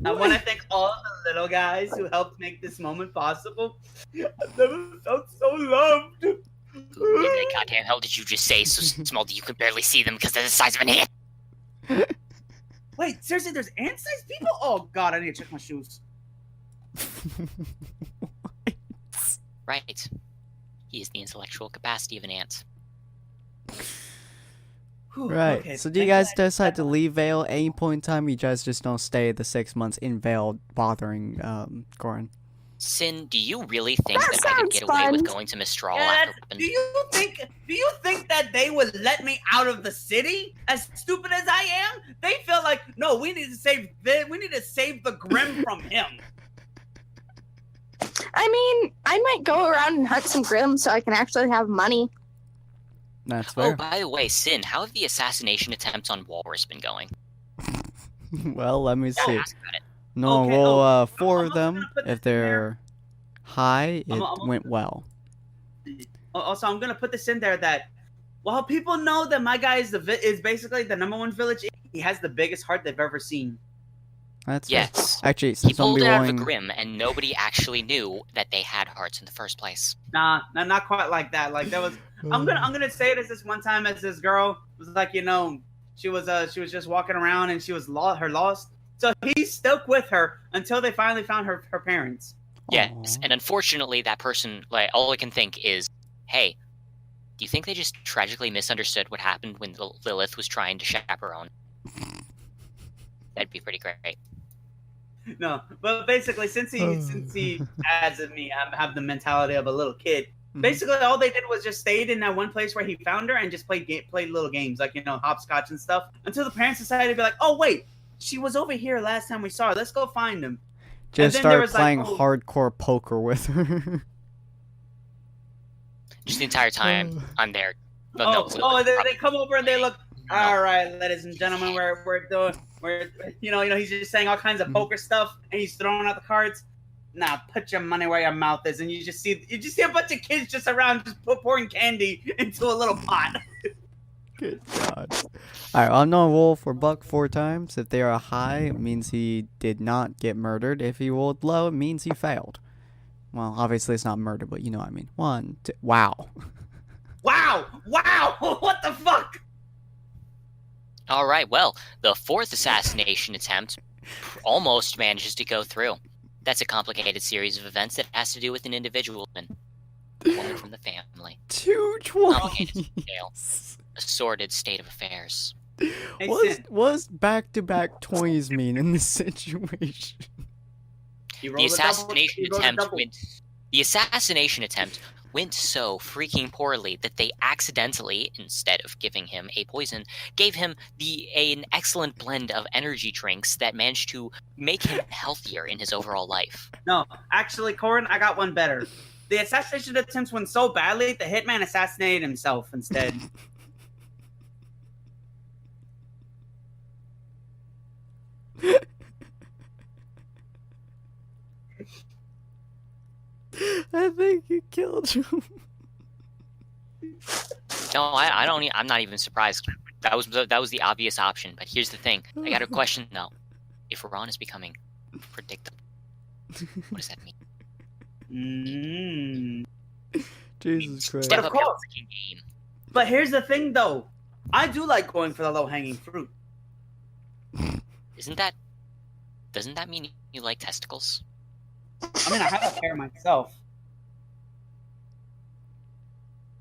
I want to thank all of the little guys who helped make this moment possible. I've never felt so loved. What the goddamn hell did you just say so small that you could barely see them because they're the size of an ant? Wait, seriously, there's ant-sized people? Oh god, I need to check my shoes. Right. He is the intellectual capacity of an ant. Whew, Right. okay, So do you thank guys God. decide to leave Vale at any point in time? You guys just don't stay the 6 months in Vale bothering Corin? Sin, do you really think That that I could sounds get away with fun. going to Mistral Yeah, after do ripping? you think that they would let me out of the city? As stupid as I am, they feel like no. We need to save the Grim from him. I mean, I might go around and hunt some Grim so I can actually have money. That's Oh, fair. by the way, Sin, how have the assassination attempts on Walrus been going? Well, let me see. Ask about it. No, Okay, roll 4 I'm of also them. gonna put If this in there. they're high, it I'm went well. Also, I'm gonna put this in there that while people know that my guy is is basically the #1 village, he has the biggest heart they've ever seen. That's fair. Yes. Actually, He since I'm pulled it out of a rolling, grim, and nobody actually knew that they had hearts in the first place. Nah, not quite like that. Like there was, I'm gonna say it as this one time as this girl was like, she was just walking around and she was lost. So he stuck with her until they finally found her parents. Yes, Aw. and unfortunately, that person, like, all I can think is, hey, do you think they just tragically misunderstood what happened when Lilith was trying to chaperone? That'd be pretty great. No, but basically, since he as in me, I have the mentality of a little kid. Mhm. Basically, all they did was just stayed in that one place where he found her and just played little games like hopscotch and stuff until the parents decided to be like, oh wait, she was over here last time we saw her. Let's go find him. just then there start was, like, playing oh- hardcore poker with her. Just the entire time I'm there. They come over and they look. All right, ladies and gentlemen, he's just saying all kinds of poker stuff and he's throwing out the cards. Now put your money where your mouth is, and you just see a bunch of kids just around just pouring candy into a little pot. Good God. Alright, I'm gonna roll for Buck 4 times. If they are high, it means he did not get murdered. If he rolled low, it means he failed. Well, obviously it's not murder, but you know what I mean. 1, 2, wow. Wow! What the fuck? All right, well, the 4th assassination attempt almost manages to go through. That's a complicated series of events that has to do with an individual and a woman from the family. 220. Assorted state of affairs. Hey, Sin, What's back-to-back 20s mean in this situation? you The rolled a double- assassination you rolled a attempt double. went so freaking poorly that they accidentally, instead of giving him a poison, gave him an excellent blend of energy drinks that managed to make him healthier in his overall life. No, actually, Corin, I got one better. The assassination attempts went so badly, the hitman assassinated himself instead. I think you killed him. No, I don't. I'm not even surprised. That was the obvious option. But here's the thing. I got a question though. If Ron is becoming predictable, what does that mean? Jesus Christ. Step But of up your course. freaking game. But here's the thing, though. I do like going for the low-hanging fruit. Doesn't that mean you like testicles? I mean, I have a pair myself.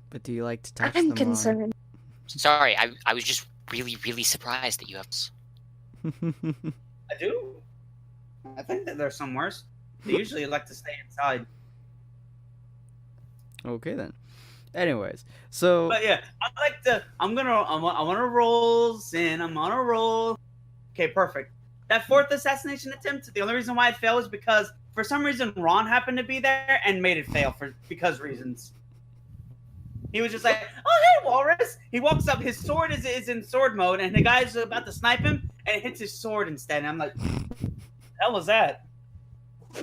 But do you like to touch I'm them? concerned. Sorry, I was just really surprised that you have. Ron? I do. I think that there's some worse. They usually like to stay inside. Okay then. Anyways, so But yeah, I want to roll, Sin. I'm on a roll. Okay, perfect. That 4th assassination attempt, the only reason why it failed is because for some reason Ron happened to be there and made it fail because reasons. He was just like, oh, hey, Walrus. He walks up, his sword is in sword mode, and the guy's about to snipe him, and it hits his sword instead. And I'm like, what the hell was that?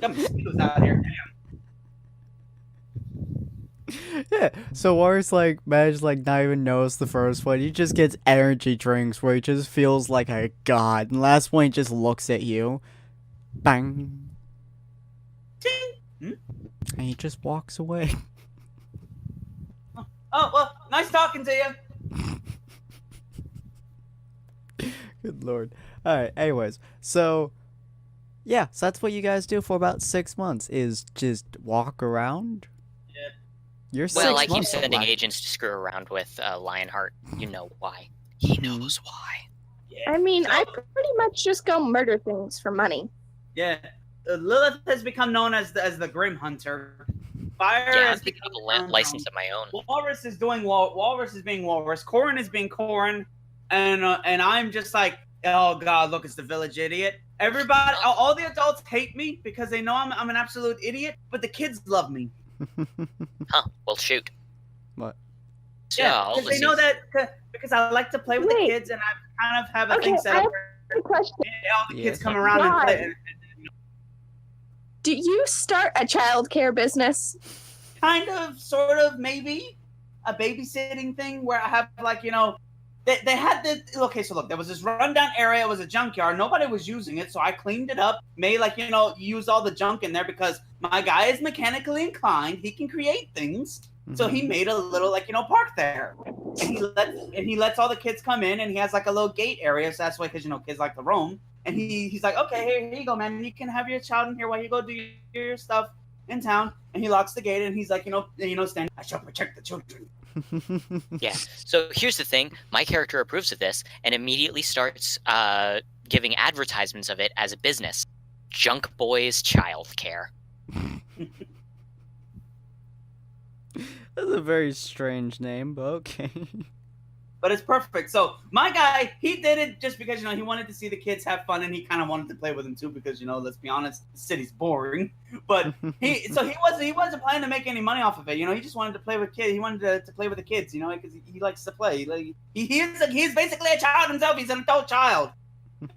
Got mosquitoes out here. yeah, so War's like managed not even knows the first one. He just gets energy drinks where he just feels like a god. And last one he just looks at you. Bang. Ting. And he just walks away. Oh, well, nice talking to you. Good lord. Alright, anyways. So yeah, so that's what you guys do for about 6 months is just walk around. Yeah. You're 6 Well, I keep months sending alive. agents to screw around with Lionheart. You know why? He knows why. Yeah. I mean, I pretty much just go murder things for money. Yeah. Lilith has become known as the Grim Hunter. Fire Yeah, I'm has picking up become a license of my own. Walrus is doing Walrus is being Walrus. Corin is being Corin, and I'm just like, oh god, look, it's the village idiot. Everybody, all the adults hate me because they know I'm an absolute idiot, but the kids love me. Huh? Well, shoot. What? So, Yeah, because they know that because I like to play with the Wait. kids, and I kind of have a Okay, thing set I up. have Good question. And all the kids Yes. come around and play. And Do you start a childcare business? kind of, sort of, maybe a babysitting thing where I have like, they had this. Okay, so look, there was this rundown area. It was a junkyard. Nobody was using it, so I cleaned it up. Made use all the junk in there because my guy is mechanically inclined. He can create things. So he made a little park there, and he lets all the kids come in, and he has like a little gate area. So that's why, because kids like to roam. And he's like, okay, here you go, man. You can have your child in here while you go do your stuff in town. And he locks the gate, and he's like, stand. I shall protect the children. Yeah. So here's the thing. My character approves of this and immediately starts giving advertisements of it as a business. Junk Boys Childcare. That's a very strange name, but okay. But it's perfect. So my guy, he did it just because he wanted to see the kids have fun, and he kind of wanted to play with them too because let's be honest, the city's boring. But he wasn't planning to make any money off of it. He just wanted to play with kids. He wanted to play with the kids. Because he likes to play. Like he's basically a child himself. He's an adult child.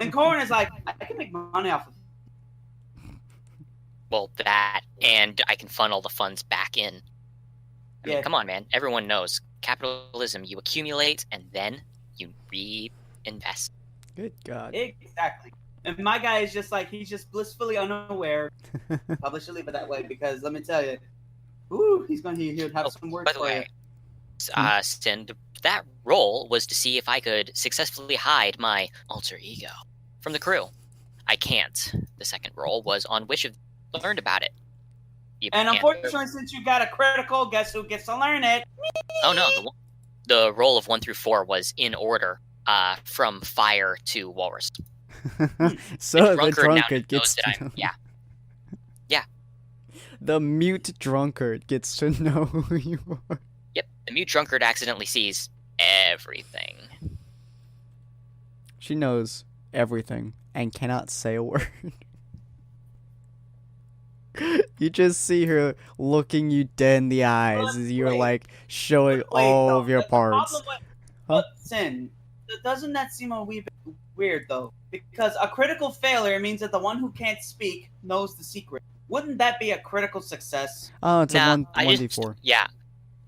And Corin is like, I can make money off of it. Well, that, and I can funnel the funds back in. I mean, come on, man. Everyone knows capitalism. You accumulate and then you reinvest. Good God. Exactly. And my guy is just like, he's just blissfully unaware. Probably should leave it that way because let me tell you, he would have some words By the for way, you. Sin, that role was to see if I could successfully hide my alter ego from the crew. I can't. The second role was on which of learned about it. And unfortunately, since you got a critical, guess who gets to learn it? Oh no, the roll of 1 through 4 was in order, from fire to walrus. So the now drunkard knows gets that to know. Yeah. The mute drunkard gets to know who you are. Yep, the mute drunkard accidentally sees everything. She knows everything and cannot say a word. You just see her looking you dead in the eyes as you're like showing all of your parts. Sin, doesn't that seem a wee bit weird though? Because a critical failure means that the one who can't speak knows the secret. Wouldn't that be a critical success? Oh, it's a 1d4. Yeah.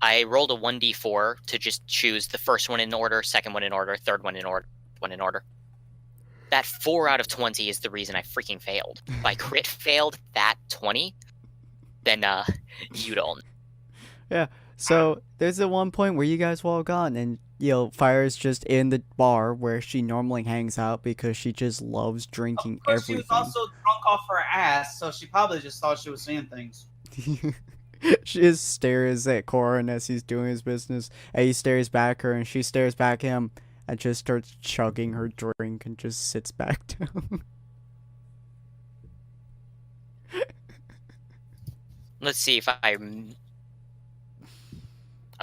I rolled a 1d4 to just choose the first one in order, second one in order, third one in order, one in order. That 4 out of 20 is the reason I freaking failed. If I crit failed that 20, then you don't. Yeah. So there's at one point where you guys walk on and Fire's just in the bar where she normally hangs out because she just loves drinking of course, everything. She was also drunk off her ass, so she probably just thought she was seeing things. She just stares at Corin as he's doing his business, and he stares back at her, and she stares back at him, and just starts chugging her drink and just sits back down. Let's see if I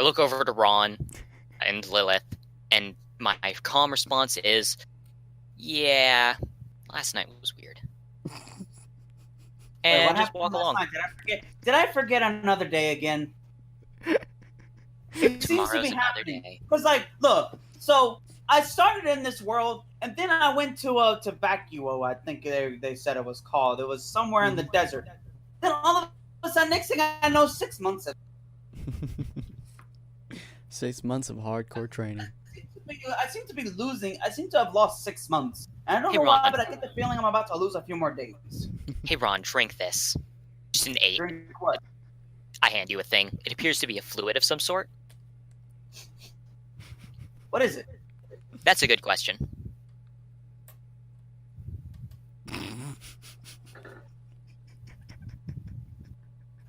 look over to Ron and Lilith, and my calm response is, yeah, last night was weird. And just walk along. Did I forget another day again? It seems to be happening. Because, look, so I started in this world, and then I went to Vacuo, I think they said it was called. It was somewhere in the desert. Then all of a sudden, next thing I know, 6 months. 6 months of hardcore training. I seem to be losing. I seem to have lost 6 months. And I don't know why, but I get the feeling I'm about to lose a few more days. Hey, Ron, drink this. Just an 8. Drink what? I hand you a thing. It appears to be a fluid of some sort. What is it? That's a good question.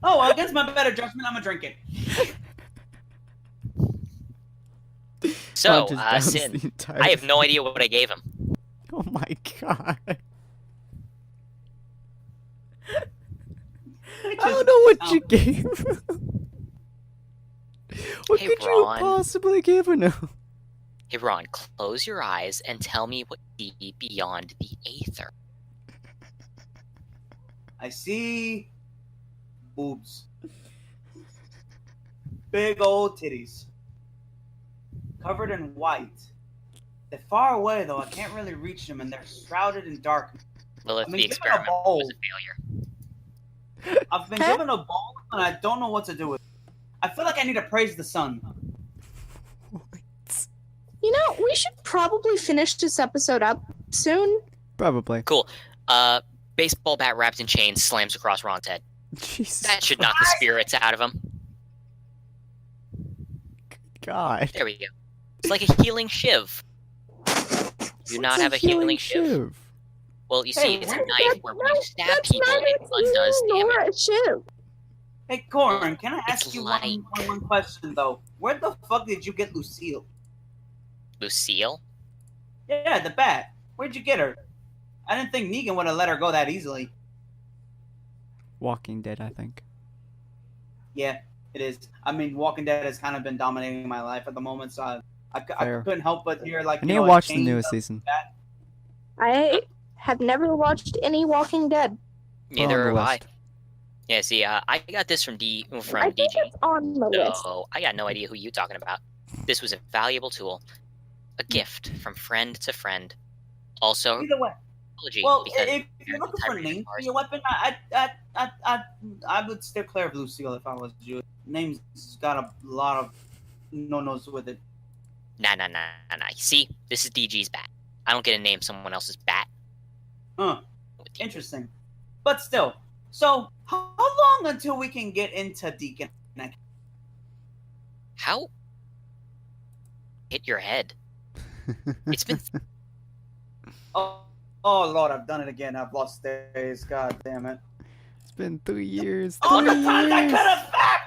Oh, against my better judgment, I'm gonna drink it. So, Sin, I have no idea what I gave him. Oh my god. I don't know what you gave him. What could you possibly give him? Hey, Ron, close your eyes and tell me what you see beyond the aether. I see boobs. Big old titties. Covered in white. They're far away though. I can't really reach them, and they're shrouded in darkness. Lilith, I mean, the given a experiment bowl, was a failure. I've been Huh? given a bowl, and I don't know what to do with it. I feel like I need to praise the sun. You know, we should probably finish this episode up soon. Probably. Cool. Baseball bat wrapped in chains slams across Ron's head. Jesus That should knock the spirits out of him. God. There we go. It's like a healing shiv. Do you not What's have a healing shiv? shiv? Well, you Hey, see, it's a where- knife where when you stab That's people, neither it undoes healing nor damage. a shiv. Hey, Corin, can I It's ask you light. one question though? Where the fuck did you get Lucille? Lucille? Yeah, the bat. Where'd you get her? I didn't think Negan would have let her go that easily. Walking Dead, I think. Yeah, it is. I mean, Walking Dead has kind of been dominating my life at the moment, so I Fair. couldn't help but hear like. I need to a watch the chain newest of season. bat. I have never watched any Walking Dead. Neither on the have I. list. Yeah, see, I got this from I DG. think it's on the list. So I got no idea who you're talking about. This was a valuable tool, a gift from friend to friend. Also, Either way. apology Well, because if you're looking for Tyrese names for Mars- your weapon, I would steer clear of Lucille if I was you. Name's got a lot of no-nos with it. Nah. See, this is DG's bat. I don't get to name someone else's bat. Huh. Interesting. But still, so how long until we can get into Deacon? How? Hit your head. It's been Oh Lord, I've done it again. I've lost days. God damn it. It's been 3 years. Oh, the 3 times I years. could have back!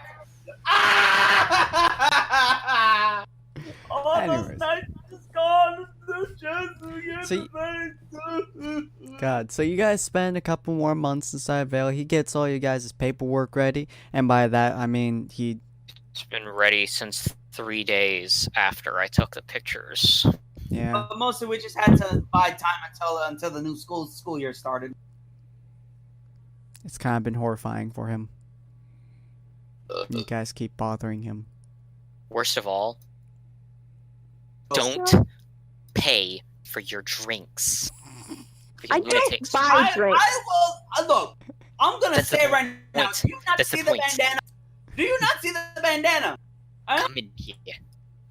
Ah! All Anyways. those nights is gone. So God, so you guys spend a couple more months inside Vale. He gets all you guys' paperwork ready, and by that I mean it's been ready since 3 days after I took the pictures. yeah. But mostly we just had to buy time until the new school year started. It's kind of been horrifying for him. You guys keep bothering him. Worst of all, Oh. don't pay for your drinks. For your I don't lunatics. buy drinks. I will look. I'm gonna That's the say right now. point. Do you not That's the see the point. bandana? Do you not see the bandana? Huh? Come in here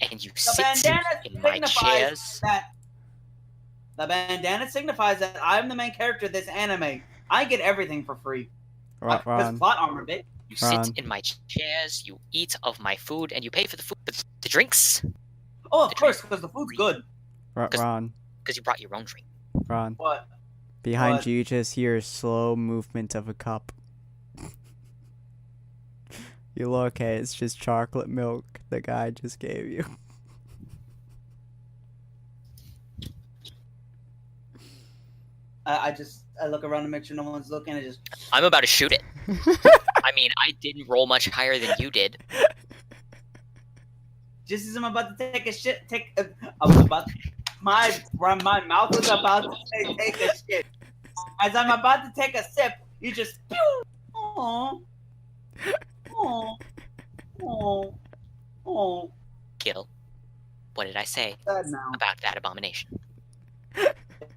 and you The sit bandana in my signifies chairs. that. The bandana signifies that I'm the main character of this anime. I get everything for free. Because Ron, plot armor, bitch. You Ron. sit in my chairs, you eat of my food, and you pay for the food. The drinks? Oh, of The course, drink- because the food's good. Ron, Because you brought your own drink. Ron. But Behind What? you, you just hear a slow movement of a cup. You look, hey, it's just chocolate milk the guy just gave you. I look around to make sure no one's looking. And just I'm about to shoot it. I mean, I didn't roll much higher than you did. just as I'm about to take a shit, I was about my mouth was about to say take a shit. As I'm about to take a sip, you just pew. Oh, oh, oh, oh. Gil, what did I say Sad now. about that abomination?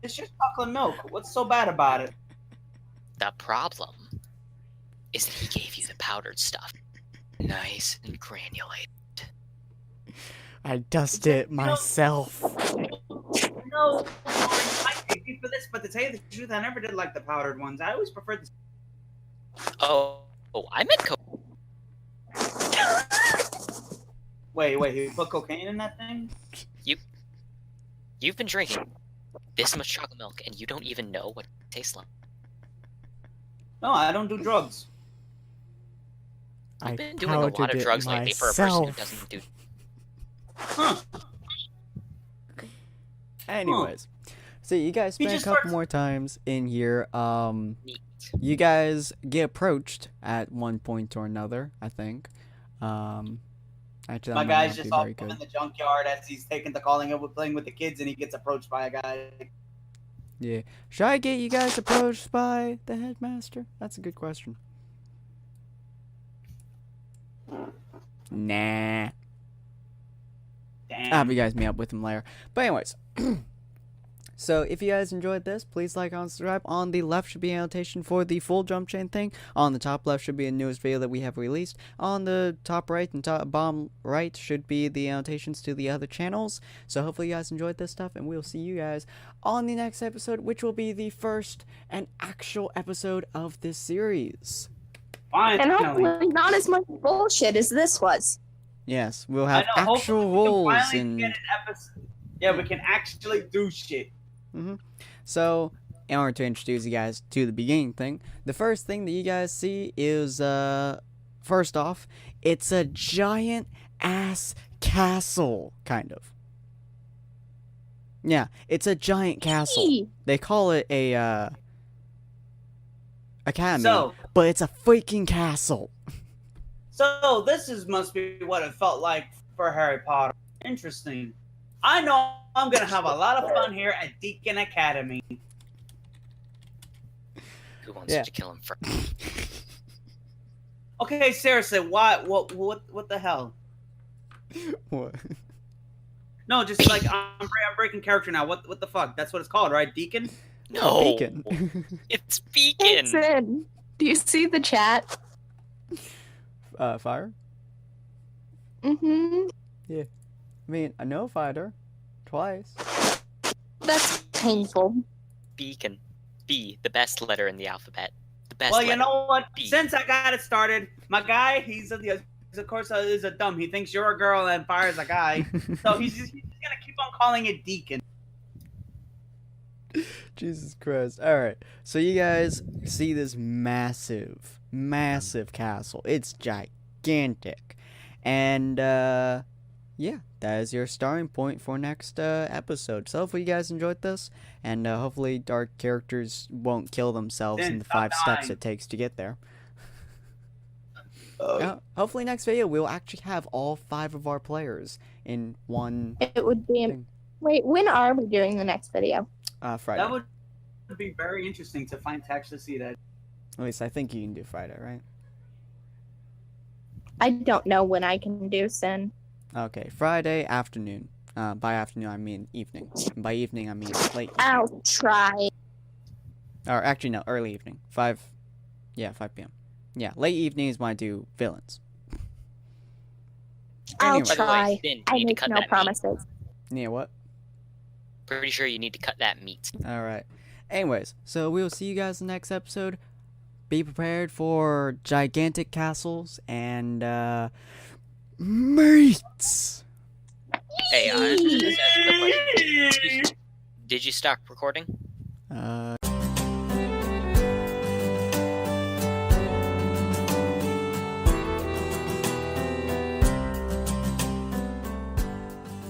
It's just chocolate milk. What's so bad about it? The problem is that he gave you the powdered stuff. Nice and granulated. I dust it myself. No, I thank you for this, but to tell you the truth, I never did like the powdered ones. I always preferred the. Oh, I meant Wait, you put cocaine in that thing? You've been drinking this much chocolate milk, and you don't even know what it tastes like. No, I don't do drugs. I You've been doing a lot powdered of it drugs lately for a person who myself. doesn't do. Huh. Anyways, so you guys He spent a just couple starts- more times in here. Neat. You guys get approached at one point or another, I think. Actually, that My might guy's not just be off very in good. the junkyard as he's taking to calling it with playing with the kids, and he gets approached by a guy. Yeah. Should I get you guys approached by the headmaster? That's a good question. Nah. Damn. I'll have you guys meet up with him later. But anyways, so if you guys enjoyed this, please like and subscribe. On the left should be an annotation for the full jump chain thing. On the top left should be a newest video that we have released. On the top right and top bottom right should be the annotations to the other channels. So hopefully you guys enjoyed this stuff, and we'll see you guys on the next episode, which will be the first and actual episode of this series. Finally. And hopefully not as much bullshit as this was. Yes, we'll have I know, actual hopefully we can roles finally and get an episode. Yeah, we can actually do shit. So, in order to introduce you guys to the beginning thing, the first thing that you guys see is, first off, it's a giant ass castle, kind of. Yeah, it's a giant castle. Eee. They call it a, academy, So, but it's a freaking castle. so must be what it felt like for Harry Potter. Interesting. I know I'm gonna have a lot of fun here at Deacon Academy. Who wants Yeah. to kill him first? Okay, seriously, why? What the hell? What? No, just like I'm breaking character now. What the fuck? That's what it's called, right? Deacon? No, Beacon. it's Beacon. Listen, do you see the chat? Fire? Mm-hmm. I mean, I know fighter. Twice. That's painful. Beacon. B, the best letter in the alphabet. The best Well, letter. you know what? B. Since I got it started, my guy, he's of course is a dumb. He thinks you're a girl and Fire's a guy, so he's just gonna keep on calling it Deacon. Jesus Christ. Alright, so you guys see this massive, massive castle. It's gigantic. And, yeah, that is your starting point for next episode. So hopefully you guys enjoyed this, and hopefully our characters won't kill themselves Then in the stop 5 steps dying. it takes to get there. Hopefully next video we'll actually have all 5 of our players in one It would be. Thing. Wait, when are we doing the next video? Friday. That would be very interesting to actually see that. At least I think you can do Friday, right? I don't know when I can do Sin. Okay, Friday afternoon. By afternoon I mean evening. And by evening I mean late. I'll try. Or actually no, early evening. 5 p.m. Yeah, late evening is when I do villains. I'll Anyway. By the way, try. Finn, you I need to make cut no that meat. promises. Yeah, what? Pretty sure you need to cut that meat. Alright. Anyways, so we'll see you guys in the next episode. Be prepared for gigantic castles and mates. Hey, I just ask a quick question. Did you stop recording?